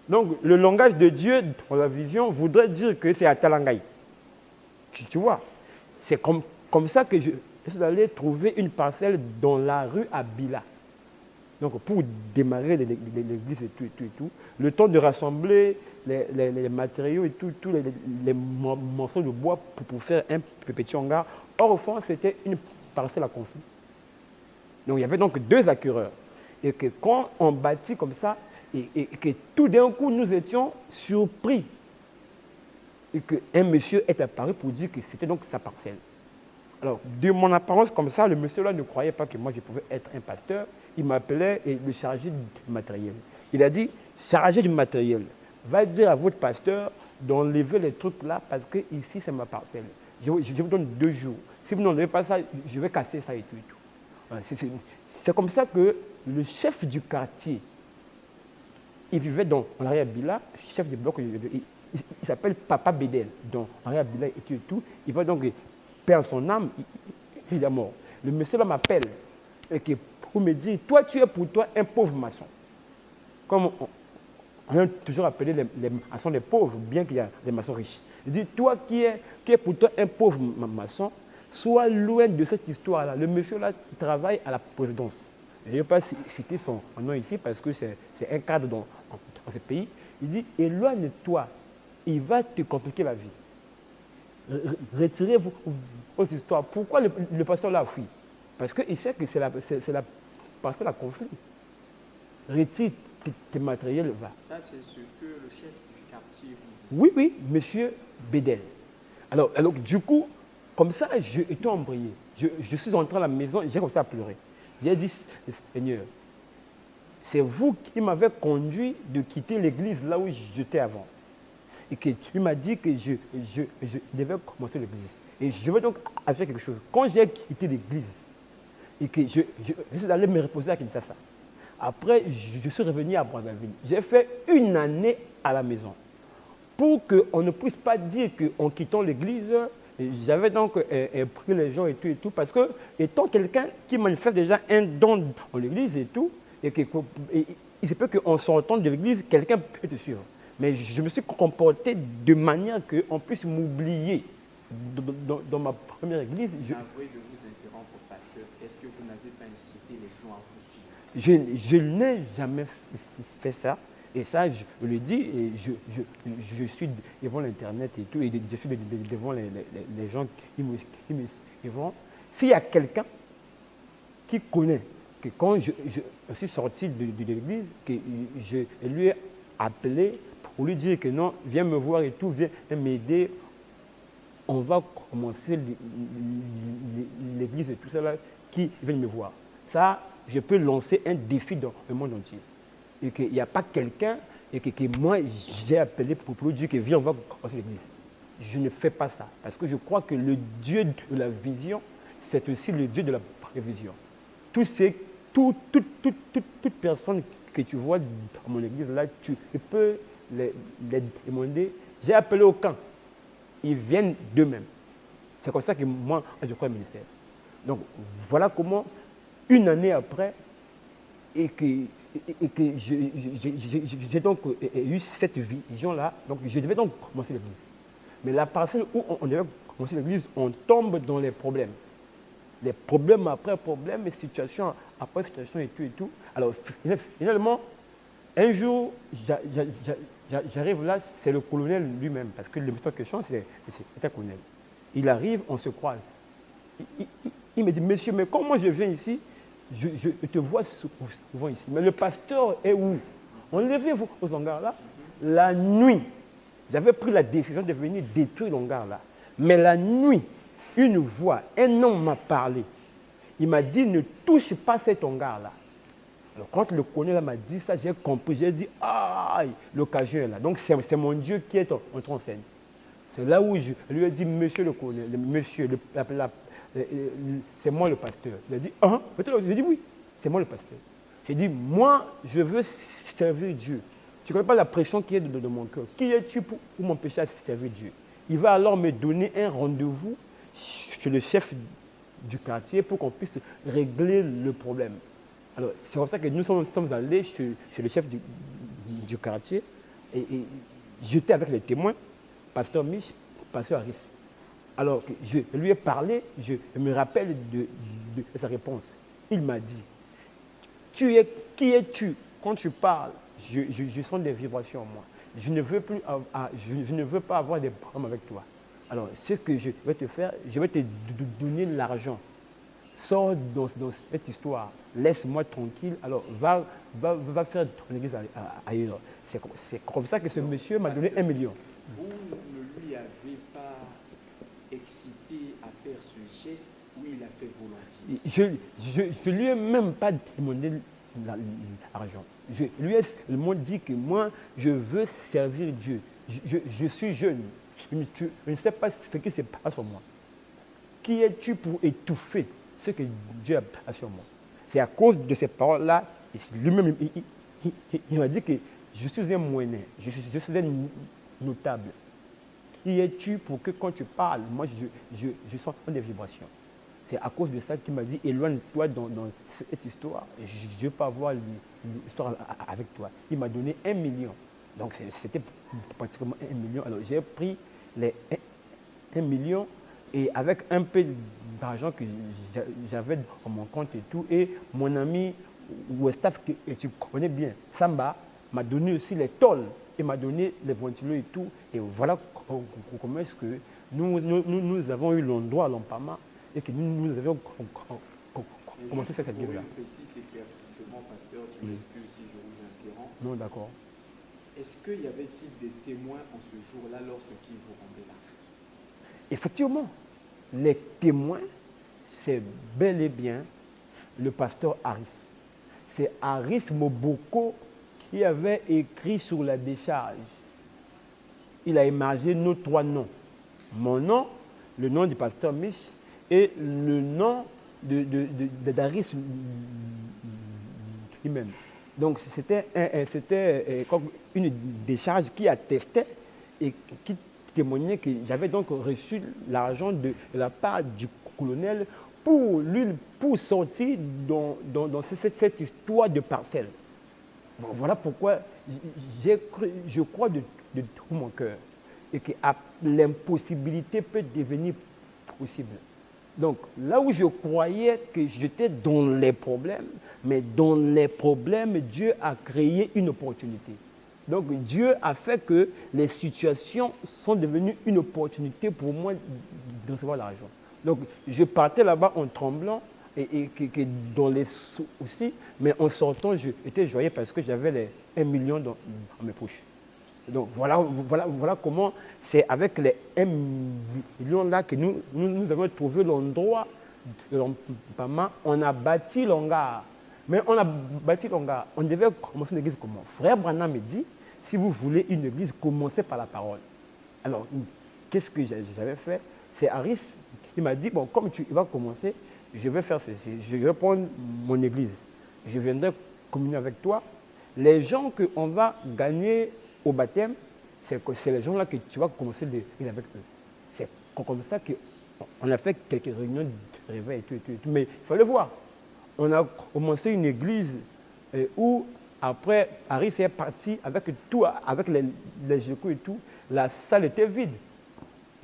donc le langage de Dieu dans la vision voudrait dire que c'est à Talangaï. Tu vois, c'est comme ça que je suis allé trouver une parcelle dans la rue Abila. Donc pour démarrer l'église et tout, le temps de rassembler les matériaux et tous les morceaux de bois pour faire un petit hangar. Or au fond, c'était une parcelle à conflit. Donc il y avait donc 2 acquéreurs. Et que quand on bâtit comme ça, et que tout d'un coup, nous étions surpris. Et qu'un monsieur est apparu pour dire que c'était donc sa parcelle. Alors, de mon apparence comme ça, le monsieur là ne croyait pas que moi je pouvais être un pasteur. Il m'appelait et le chargé du matériel. Il a dit, chargé du matériel, va dire à votre pasteur d'enlever les trucs là parce que ici c'est ma parcelle. Je vous donne 2 jours. Si vous n'enlevez pas ça, je vais casser ça et tout. Et tout. Voilà, c'est comme ça que le chef du quartier, il vivait dans l'arrière-Bila, chef du bloc, il s'appelle Papa Bédel, dans l'arrière-Bila et tout. Il va donc perdre son âme, il est mort. Le monsieur là m'appelle pour me dire, toi tu es pour toi un pauvre maçon. Comme on a toujours appelé les maçons des pauvres, bien qu'il y a des maçons riches. Il dit, toi qui es pour toi un pauvre maçon, sois loin de cette histoire-là. Le monsieur là travaille à la présidence. Je ne vais pas citer son nom ici parce que c'est un cadre dans ce pays. Il dit, éloigne-toi, il va te compliquer la vie. Retirez vos histoires. Pourquoi le pasteur l'a fui? Parce qu'il sait que c'est la parcelle à conflit. Retire tes matériels, va. Ça, c'est ce que le chef du quartier vous dit. Oui, monsieur Bédel. Alors, du coup, comme ça, j'ai été embrayé. Je suis entré à la maison et j'ai commencé à pleurer. J'ai dit, Seigneur, c'est vous qui m'avez conduit de quitter l'église là où j'étais avant. Et que tu m'as dit que je devais commencer l'église. Et je veux donc ajouter quelque chose. Quand j'ai quitté l'église et que je suis allé me reposer à Kinshasa, après, je suis revenu à Brazzaville. J'ai fait 1 année à la maison. Pour qu'on ne puisse pas dire qu'en quittant l'église, j'avais donc pris les gens et tout, parce que étant quelqu'un qui manifeste déjà un don dans l'église et tout, et il se peut qu'en sortant de l'église, quelqu'un peut te suivre. Mais je me suis comporté de manière qu'on puisse m'oublier. Dans ma première église, Navré de vous interrompre, pasteur. Est-ce que vous n'avez pas incité les gens à vous suivre? je n'ai jamais fait ça. Et ça, je le dis, et je suis devant l'Internet et tout, et je suis devant les gens qui me suivent. S'il y a quelqu'un qui connaît que quand je suis sorti de l'église, que je lui ai appelé pour lui dire que non, viens me voir et tout, viens m'aider, on va commencer l'église et tout ça là, qui vient me voir. Ça, je peux lancer un défi dans le monde entier. Et qu'il n'y a pas quelqu'un et que moi j'ai appelé pour lui dire que viens, on va commencer l'église. Je ne fais pas ça. Parce que je crois que le Dieu de la vision, c'est aussi le Dieu de la prévision. Toute personne que tu vois dans mon église, là, tu peux les demander. J'ai appelé au camp. Ils viennent d'eux-mêmes. C'est comme ça que moi, je crois au ministère. Donc, voilà comment, 1 année après, et que j'ai donc eu cette vision-là, donc je devais donc commencer l'église. Mais la parcelle où on devait commencer l'église, on tombe dans les problèmes. Les problèmes après problèmes, situation après situation et tout. Alors finalement, un jour, j'arrive là, c'est le colonel lui-même, parce que le monsieur en question, c'est un colonel. Il arrive, on se croise. Il me dit, monsieur, mais comment je viens ici? Je te vois souvent ici. Mais le pasteur est où? On levait vos hangars là. La nuit, j'avais pris la décision de venir détruire l'hangar là. Mais la nuit, une voix, un homme m'a parlé. Il m'a dit, ne touche pas cet hangar là. Alors quand le colonel m'a dit ça, j'ai compris. J'ai dit, aïe, l'occasion est là. Donc c'est mon Dieu qui est entré en scène. C'est là où je lui ai dit, monsieur le colonel, c'est moi le pasteur. Il a dit, hein? J'ai dit oui, c'est moi le pasteur. J'ai dit, moi, je veux servir Dieu. Tu ne connais pas la pression qui est de mon cœur. Qui es-tu pour m'empêcher de servir Dieu? Il va alors me donner un rendez-vous chez le chef du quartier pour qu'on puisse régler le problème. Alors, c'est pour ça que nous sommes allés chez le chef du quartier et j'étais avec les témoins, pasteur Mich, pasteur Harris. Alors, je lui ai parlé, je me rappelle de sa réponse. Il m'a dit, qui es-tu? Quand tu parles, je sens des vibrations en moi. Je ne veux pas avoir des problèmes avec toi. Alors, ce que je vais te faire, je vais te donner l'argent. Sors dans cette histoire. Laisse-moi tranquille. Alors, va faire ton église ailleurs. C'est comme ça que ce monsieur m'a donné 1 million. Vous ne lui avez pas excité à faire ce geste ou il a fait volontiers? Je ne lui ai même pas demandé l'argent. Je lui ai seulement dit que moi, je veux servir Dieu. Je suis jeune. Je ne sais pas ce qui se passe en moi. Qui es-tu pour étouffer ce que Dieu a sur moi? C'est à cause de ces paroles-là, lui-même, il m'a dit que je suis un moyen, je suis un notable. Qui es-tu pour que quand tu parles, moi je sens des vibrations? C'est à cause de ça qu'il m'a dit, éloigne-toi dans cette histoire. Je ne veux pas avoir l'histoire avec toi. Il m'a donné 1 million. Donc c'était pratiquement 1 million. Alors j'ai pris les 1 million et avec un peu d'argent que j'avais dans mon compte et tout. Et mon ami ou staff que tu connais bien, Samba, m'a donné aussi les tôles. Il m'a donné les ventilos et tout. Et voilà comment est-ce que nous avons eu l'endroit à l'Ampama et que nous avions commencé cette guerre-là. Un petit éclaircissement, pasteur, tu m'excuses si je vous interromps. Non, d'accord. Est-ce qu'il y avait-il des témoins en ce jour-là lorsqu'ils vous rendaient là? Effectivement, les témoins, c'est bel et bien le pasteur Harris. C'est Harris Moboko qui avait écrit sur la décharge. Il a émargé nos 3 noms. Mon nom, le nom du pasteur Mich et le nom d'Harris lui-même. Donc c'était une décharge qui attestait et qui témoignait que j'avais donc reçu l'argent de la part du colonel pour sortir dans cette histoire de parcelle. Voilà pourquoi je crois de tout mon cœur et que l'impossibilité peut devenir possible. Donc là où je croyais que j'étais dans les problèmes, mais dans les problèmes, Dieu a créé une opportunité. Donc Dieu a fait que les situations sont devenues une opportunité pour moi de recevoir l'argent. Donc je partais là-bas en tremblant et que dans les soucis, mais en sortant, j'étais joyeux parce que j'avais les 1 million dans mes poches. Donc voilà comment c'est avec les 1 million là que nous avons trouvé l'endroit de l'Ampama. On a bâti l'hangar. Mais on a bâti l'hangar. On devait commencer une église comment? Frère Branham me dit, si vous voulez une église, commencez par la parole. Alors, qu'est-ce que j'avais fait? C'est Harris qui m'a dit, bon, comme tu vas commencer, je vais faire ceci. Je vais prendre mon église. Je viendrai communier avec toi. Les gens qu'on va gagner au baptême, c'est les gens-là que tu vas commencer à avec eux. C'est comme ça qu'on a fait quelques réunions de réveil et tout. Mais il fallait voir. On a commencé une église où, après, Harris est parti avec tout, avec les échos et tout. La salle était vide.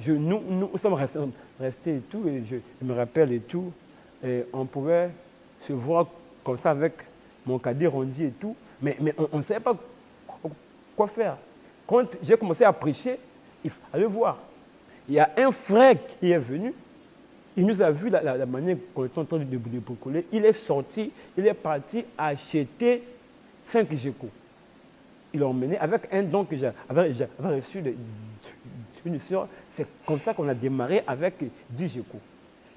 Nous sommes restés et tout, et je me rappelle et tout. Et on pouvait se voir comme ça avec mon cadet Rondi et tout. Mais on ne savait pas quoi faire. Quand j'ai commencé à prêcher, il fallait voir. Il y a un frère qui est venu. Il nous a vu la manière qu'on était en train de bricoler. Il est sorti, il est parti acheter 5 gécos. Il l'a emmené avec un don que j'avais reçu d'une sœur. C'est comme ça qu'on a démarré avec 10 gécos.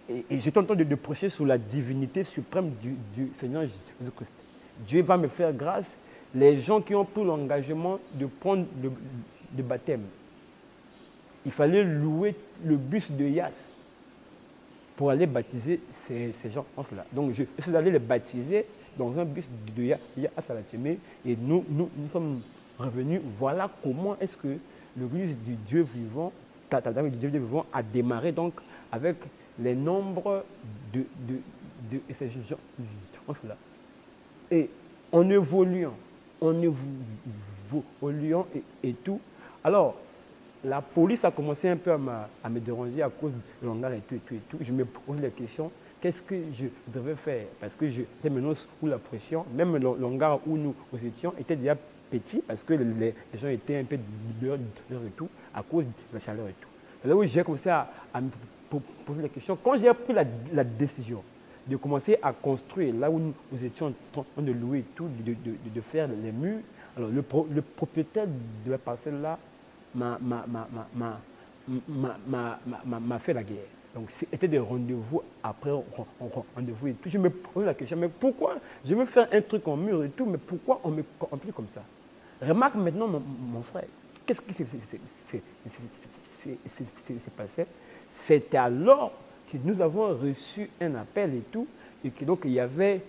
Et j'étais en train de prêcher sur la divinité suprême du Seigneur Jésus-Christ. Dieu va me faire grâce. Les gens qui ont pris l'engagement de prendre le baptême, il fallait louer le bus de Yas pour aller baptiser ces gens-là. Donc, je suis allé les baptiser dans un bus de Yas à la Tchémé et nous sommes revenus. Voilà comment est-ce que l'église du Dieu vivant, du Dieu vivant, a démarré donc avec les nombres de ces gens-là. Et en évoluant et tout, alors, la police a commencé un peu à me déranger à cause du langage et tout. Je me pose la question, qu'est-ce que je devais faire? Parce que j'étais maintenant sous la pression. Même le langage où nous étions était déjà petit parce que les gens étaient un peu dehors et tout, à cause de la chaleur et tout. Et là où j'ai commencé à me poser la question, quand j'ai pris la décision de commencer à construire là où nous étions en train de louer et tout, de faire les murs, alors le propriétaire de la parcelle là m'a m'a fait la guerre. Donc, c'était des rendez-vous après rendez-vous et tout. Je me posais la question, mais pourquoi je veux faire un truc en mur et tout, mais pourquoi on me complique comme ça? Remarque maintenant, mon frère, qu'est-ce qui s'est passé? C'était alors que nous avons reçu un appel et tout, et que donc il y avait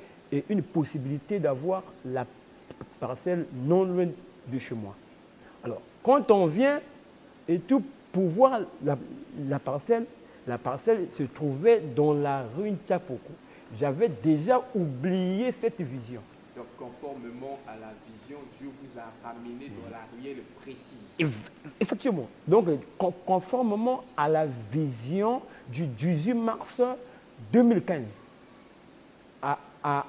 une possibilité d'avoir la parcelle non loin de chez moi. Alors, quand on vient et tout, pour voir la parcelle se trouvait dans la rue Ntiapoko. J'avais déjà oublié cette vision. Donc, conformément à la vision, Dieu vous a ramené dans la ruelle précise. Effectivement. Donc, conformément à la vision du 18 mars 2015, à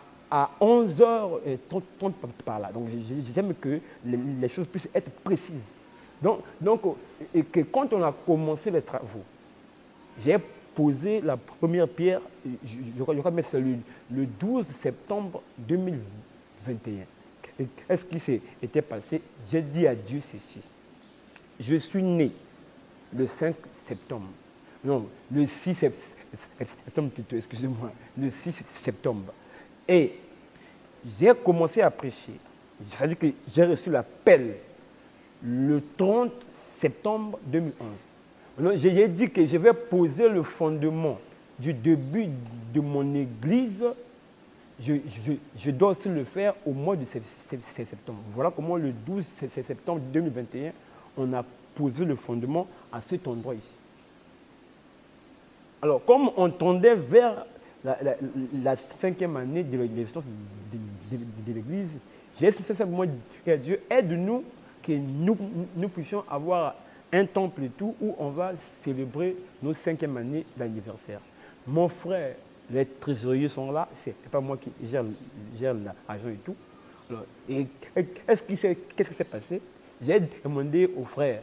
11h30 par là. Donc, j'aime que les choses puissent être précises. Donc, et que quand on a commencé les travaux, j'ai posé la première pierre, je crois que c'est le 12 septembre 2021. Qu'est-ce qui s'était passé? J'ai dit à Dieu ceci. Je suis né le 5 septembre. Non, le 6 septembre plutôt, excusez-moi. Le 6 septembre. Et j'ai commencé à prêcher. C'est-à-dire que j'ai reçu l'appel le 30 septembre 2011. Alors, j'ai dit que je vais poser le fondement du début de mon église. Je dois aussi le faire au mois de septembre. Voilà comment le 12 septembre 2021, on a posé le fondement à cet endroit ici. Alors, comme on tendait vers la 5e année de l'existence de l'Église, j'ai simplement dit à Dieu, aide-nous que nous puissions avoir un temple et tout où on va célébrer nos 5e année d'anniversaire. Mon frère, les trésoriers sont là, ce n'est pas moi qui gère l'argent et tout. Alors, et qu'est-ce qui s'est passé? J'ai demandé aux frères,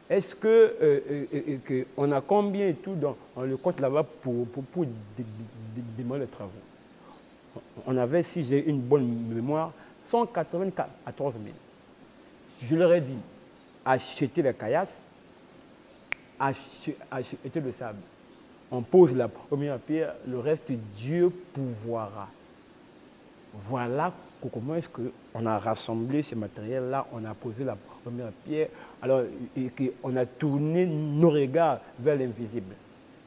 est-ce qu'on a combien et tout dans le compte là-bas pour démarrer les travaux? On avait, si j'ai une bonne mémoire, 194 000. Je leur ai dit, achetez les caillasses, achetez le sable. On pose la première pierre, le reste, Dieu pourvoira. Voilà comment est-ce qu'on a rassemblé ce matériel-là, on a posé la première pierre, alors on a tourné nos regards vers l'invisible.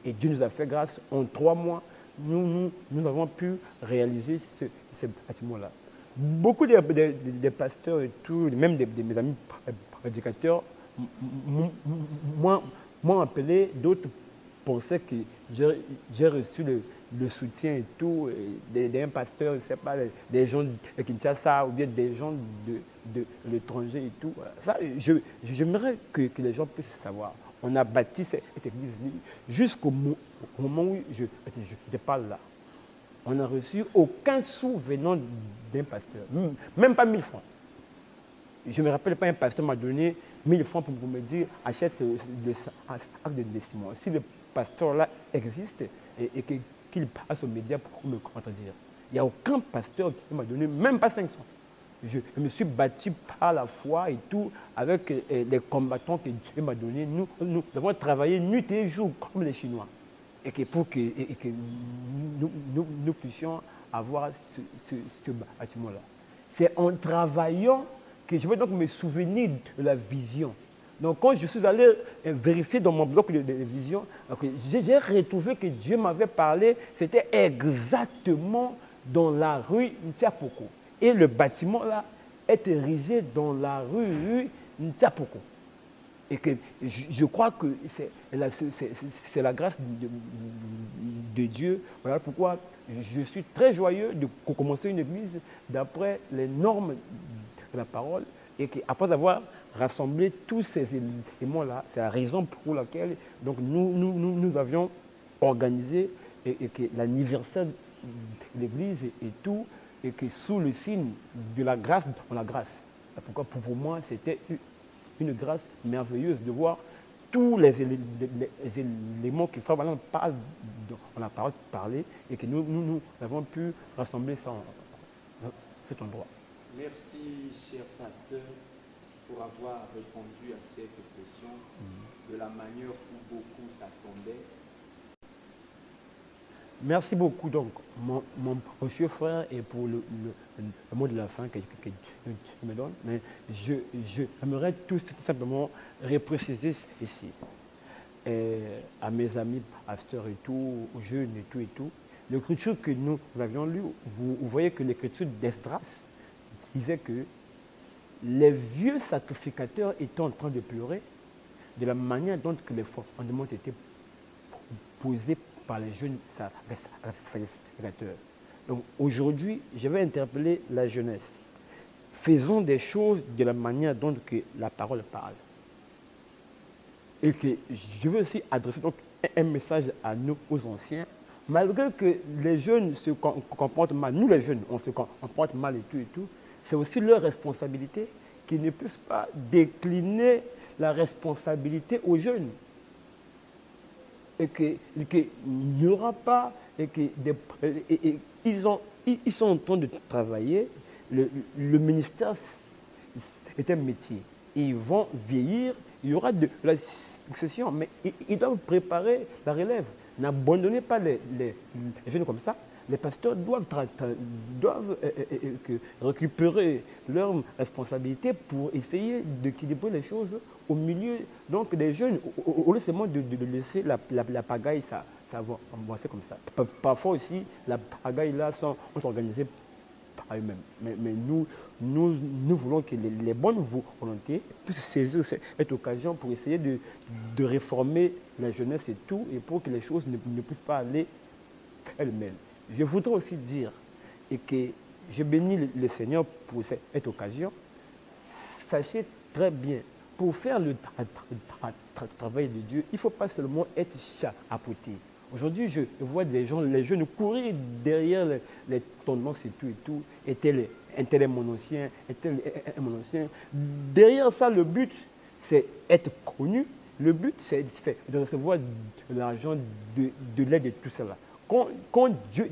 Et Dieu nous a fait grâce, en 3 mois, nous avons pu réaliser ce bâtiment-là. Beaucoup de pasteurs et tout, même de mes amis prédicateurs, m'ont appelé, d'autres pensaient que j'ai reçu le soutien et tout, d'un pasteur, je ne sais pas, des gens de Kinshasa ou bien des gens de l'étranger et tout. Ça, j'aimerais que les gens puissent savoir. On a bâti cette église jusqu'au moment où je parle là. On n'a reçu aucun sou venant d'un pasteur, même pas 1000 francs. Je ne me rappelle pas, un pasteur m'a donné 1000 francs pour me dire achète le sac de déciment. Si le pasteur là existe et qu'il passe aux médias pour me contredire, il n'y a aucun pasteur qui m'a donné même pas 500. Je me suis bâti par la foi et tout, avec les combattants que Dieu m'a donnés. Nous avons travaillé nuit et jour comme les Chinois. Pour que nous puissions avoir ce bâtiment-là. C'est en travaillant que je vais donc me souvenir de la vision. Donc quand je suis allé vérifier dans mon bloc de vision, j'ai retrouvé que Dieu m'avait parlé, c'était exactement dans la rue Ntiapoko. Et le bâtiment là est érigé dans la rue Ntiapoko. Et que je crois que c'est la grâce de Dieu. Voilà pourquoi je suis très joyeux de commencer une église d'après les normes de la parole. Et qu'après avoir rassemblé tous ces éléments-là, c'est la raison pour laquelle donc, nous avions organisé et que l'anniversaire de l'église et tout, et que sous le signe de la grâce, dans la grâce. Pourquoi pour moi, c'était une grâce merveilleuse de voir tous les éléments que Frère Valent parle dans la parole parler et que nous avons pu rassembler ça en cet endroit. Merci, cher pasteur. pour avoir répondu à cette question de la manière où beaucoup s'attendaient. Merci beaucoup, donc, mon précieux frère, et pour le mot de la fin que tu me donnes. Mais j'aimerais tout simplement repréciser ici. Et à mes amis pasteurs et tout, aux jeunes et tout, l'écriture que nous avions lue, vous voyez que l'écriture d'Esdras disait que les vieux sacrificateurs étaient en train de pleurer de la manière dont que les fondements étaient posés par les jeunes sacrificateurs. Donc aujourd'hui, je vais interpeller la jeunesse. Faisons des choses de la manière dont que la parole parle. Et que je veux aussi adresser donc un message à nous, aux anciens. Malgré que les jeunes se comportent mal, nous les jeunes, on se comporte mal et tout, c'est aussi leur responsabilité qu'ils ne puissent pas décliner la responsabilité aux jeunes. Et qu'il n'y aura pas, ils sont en train de travailler, le ministère est un métier. Ils vont vieillir, il y aura de la succession, mais ils doivent préparer la relève. N'abandonnez pas les jeunes comme ça. Les pasteurs doivent récupérer leurs responsabilités pour essayer d'équilibrer les choses au milieu donc, des jeunes, au lieu seulement de laisser la pagaille, ça va avancer comme ça. Parfois aussi, la pagaille là sont organisées par eux-mêmes. Mais nous voulons que les bonnes volontés puissent saisir cette occasion pour essayer de réformer la jeunesse et tout, et pour que les choses ne puissent pas aller elles-mêmes. Je voudrais aussi dire et que je bénis le Seigneur pour cette occasion. Sachez très bien, pour faire le travail de Dieu, il ne faut pas seulement être chapeauté. Aujourd'hui, je vois des gens, les jeunes courir derrière les tendances et tout, et tel est mon ancien, et tel est mon ancien. Derrière ça, le but, c'est être connu. Le but, c'est de recevoir de l'argent, de l'aide et tout cela. Quand Dieu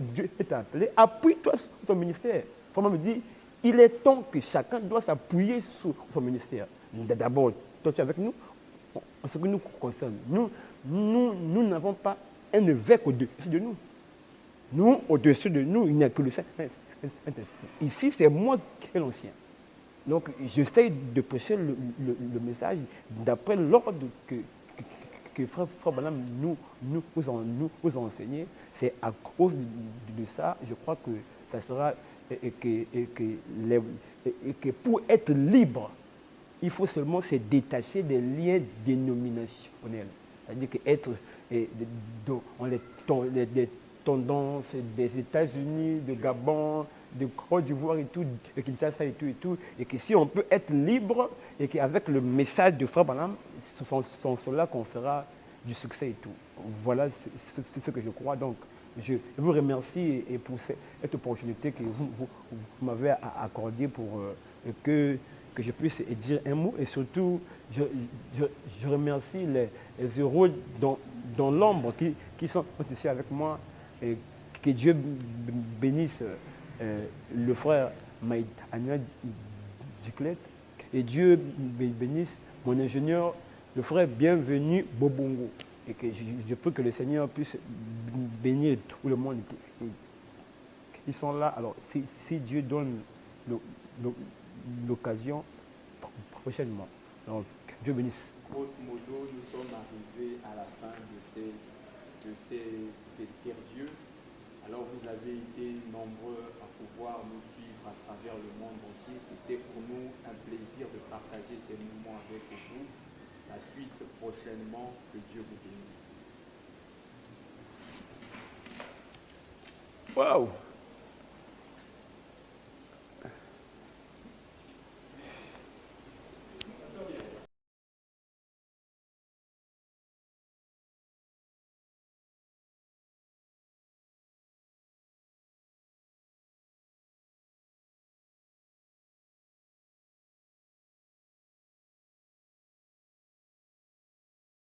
t'a appelé, appuie-toi sur ton ministère. Il faut même dire, il est temps que chacun doit s'appuyer sur son ministère. D'abord, toi tu es avec nous, en ce qui nous concerne. Nous n'avons pas un évêque au-dessus de nous. Nous, au-dessus de nous, il n'y a que le Saint-Esprit. Ici, c'est moi qui est l'ancien. Donc, j'essaie de prêcher le message d'après l'ordre que Frère Branham nous a enseigné. C'est à cause de ça, je crois que ça sera, et que pour être libre, il faut seulement se détacher des liens dénominationnels. C'est-à-dire qu'être dans les tendances des États-Unis, de Gabon, de Côte d'Ivoire et tout, de Kinshasa et tout, et que si on peut être libre, et qu'avec le message de Frère Branham, c'est cela qu'on fera du succès et tout. Voilà ce que je crois. Donc, je vous remercie et pour cette opportunité que vous m'avez accordée pour que je puisse dire un mot. Et surtout, je remercie les héros dans l'ombre qui sont ici avec moi. Et que Dieu bénisse le frère Maïdania Duclet. Et Dieu bénisse mon ingénieur, le frère Bienvenu Bobongo. Et que je peux que le Seigneur puisse bénir tout le monde qui sont là. Alors, si Dieu donne l'occasion, prochainement. Donc, Dieu bénisse. Grosso modo, nous sommes arrivés à la fin de ces interviews. Alors, vous avez été nombreux à pouvoir nous suivre à travers le monde entier. C'était pour nous un plaisir de partager ces moments avec vous. La suite prochainement, que Dieu vous bénisse. Waouh!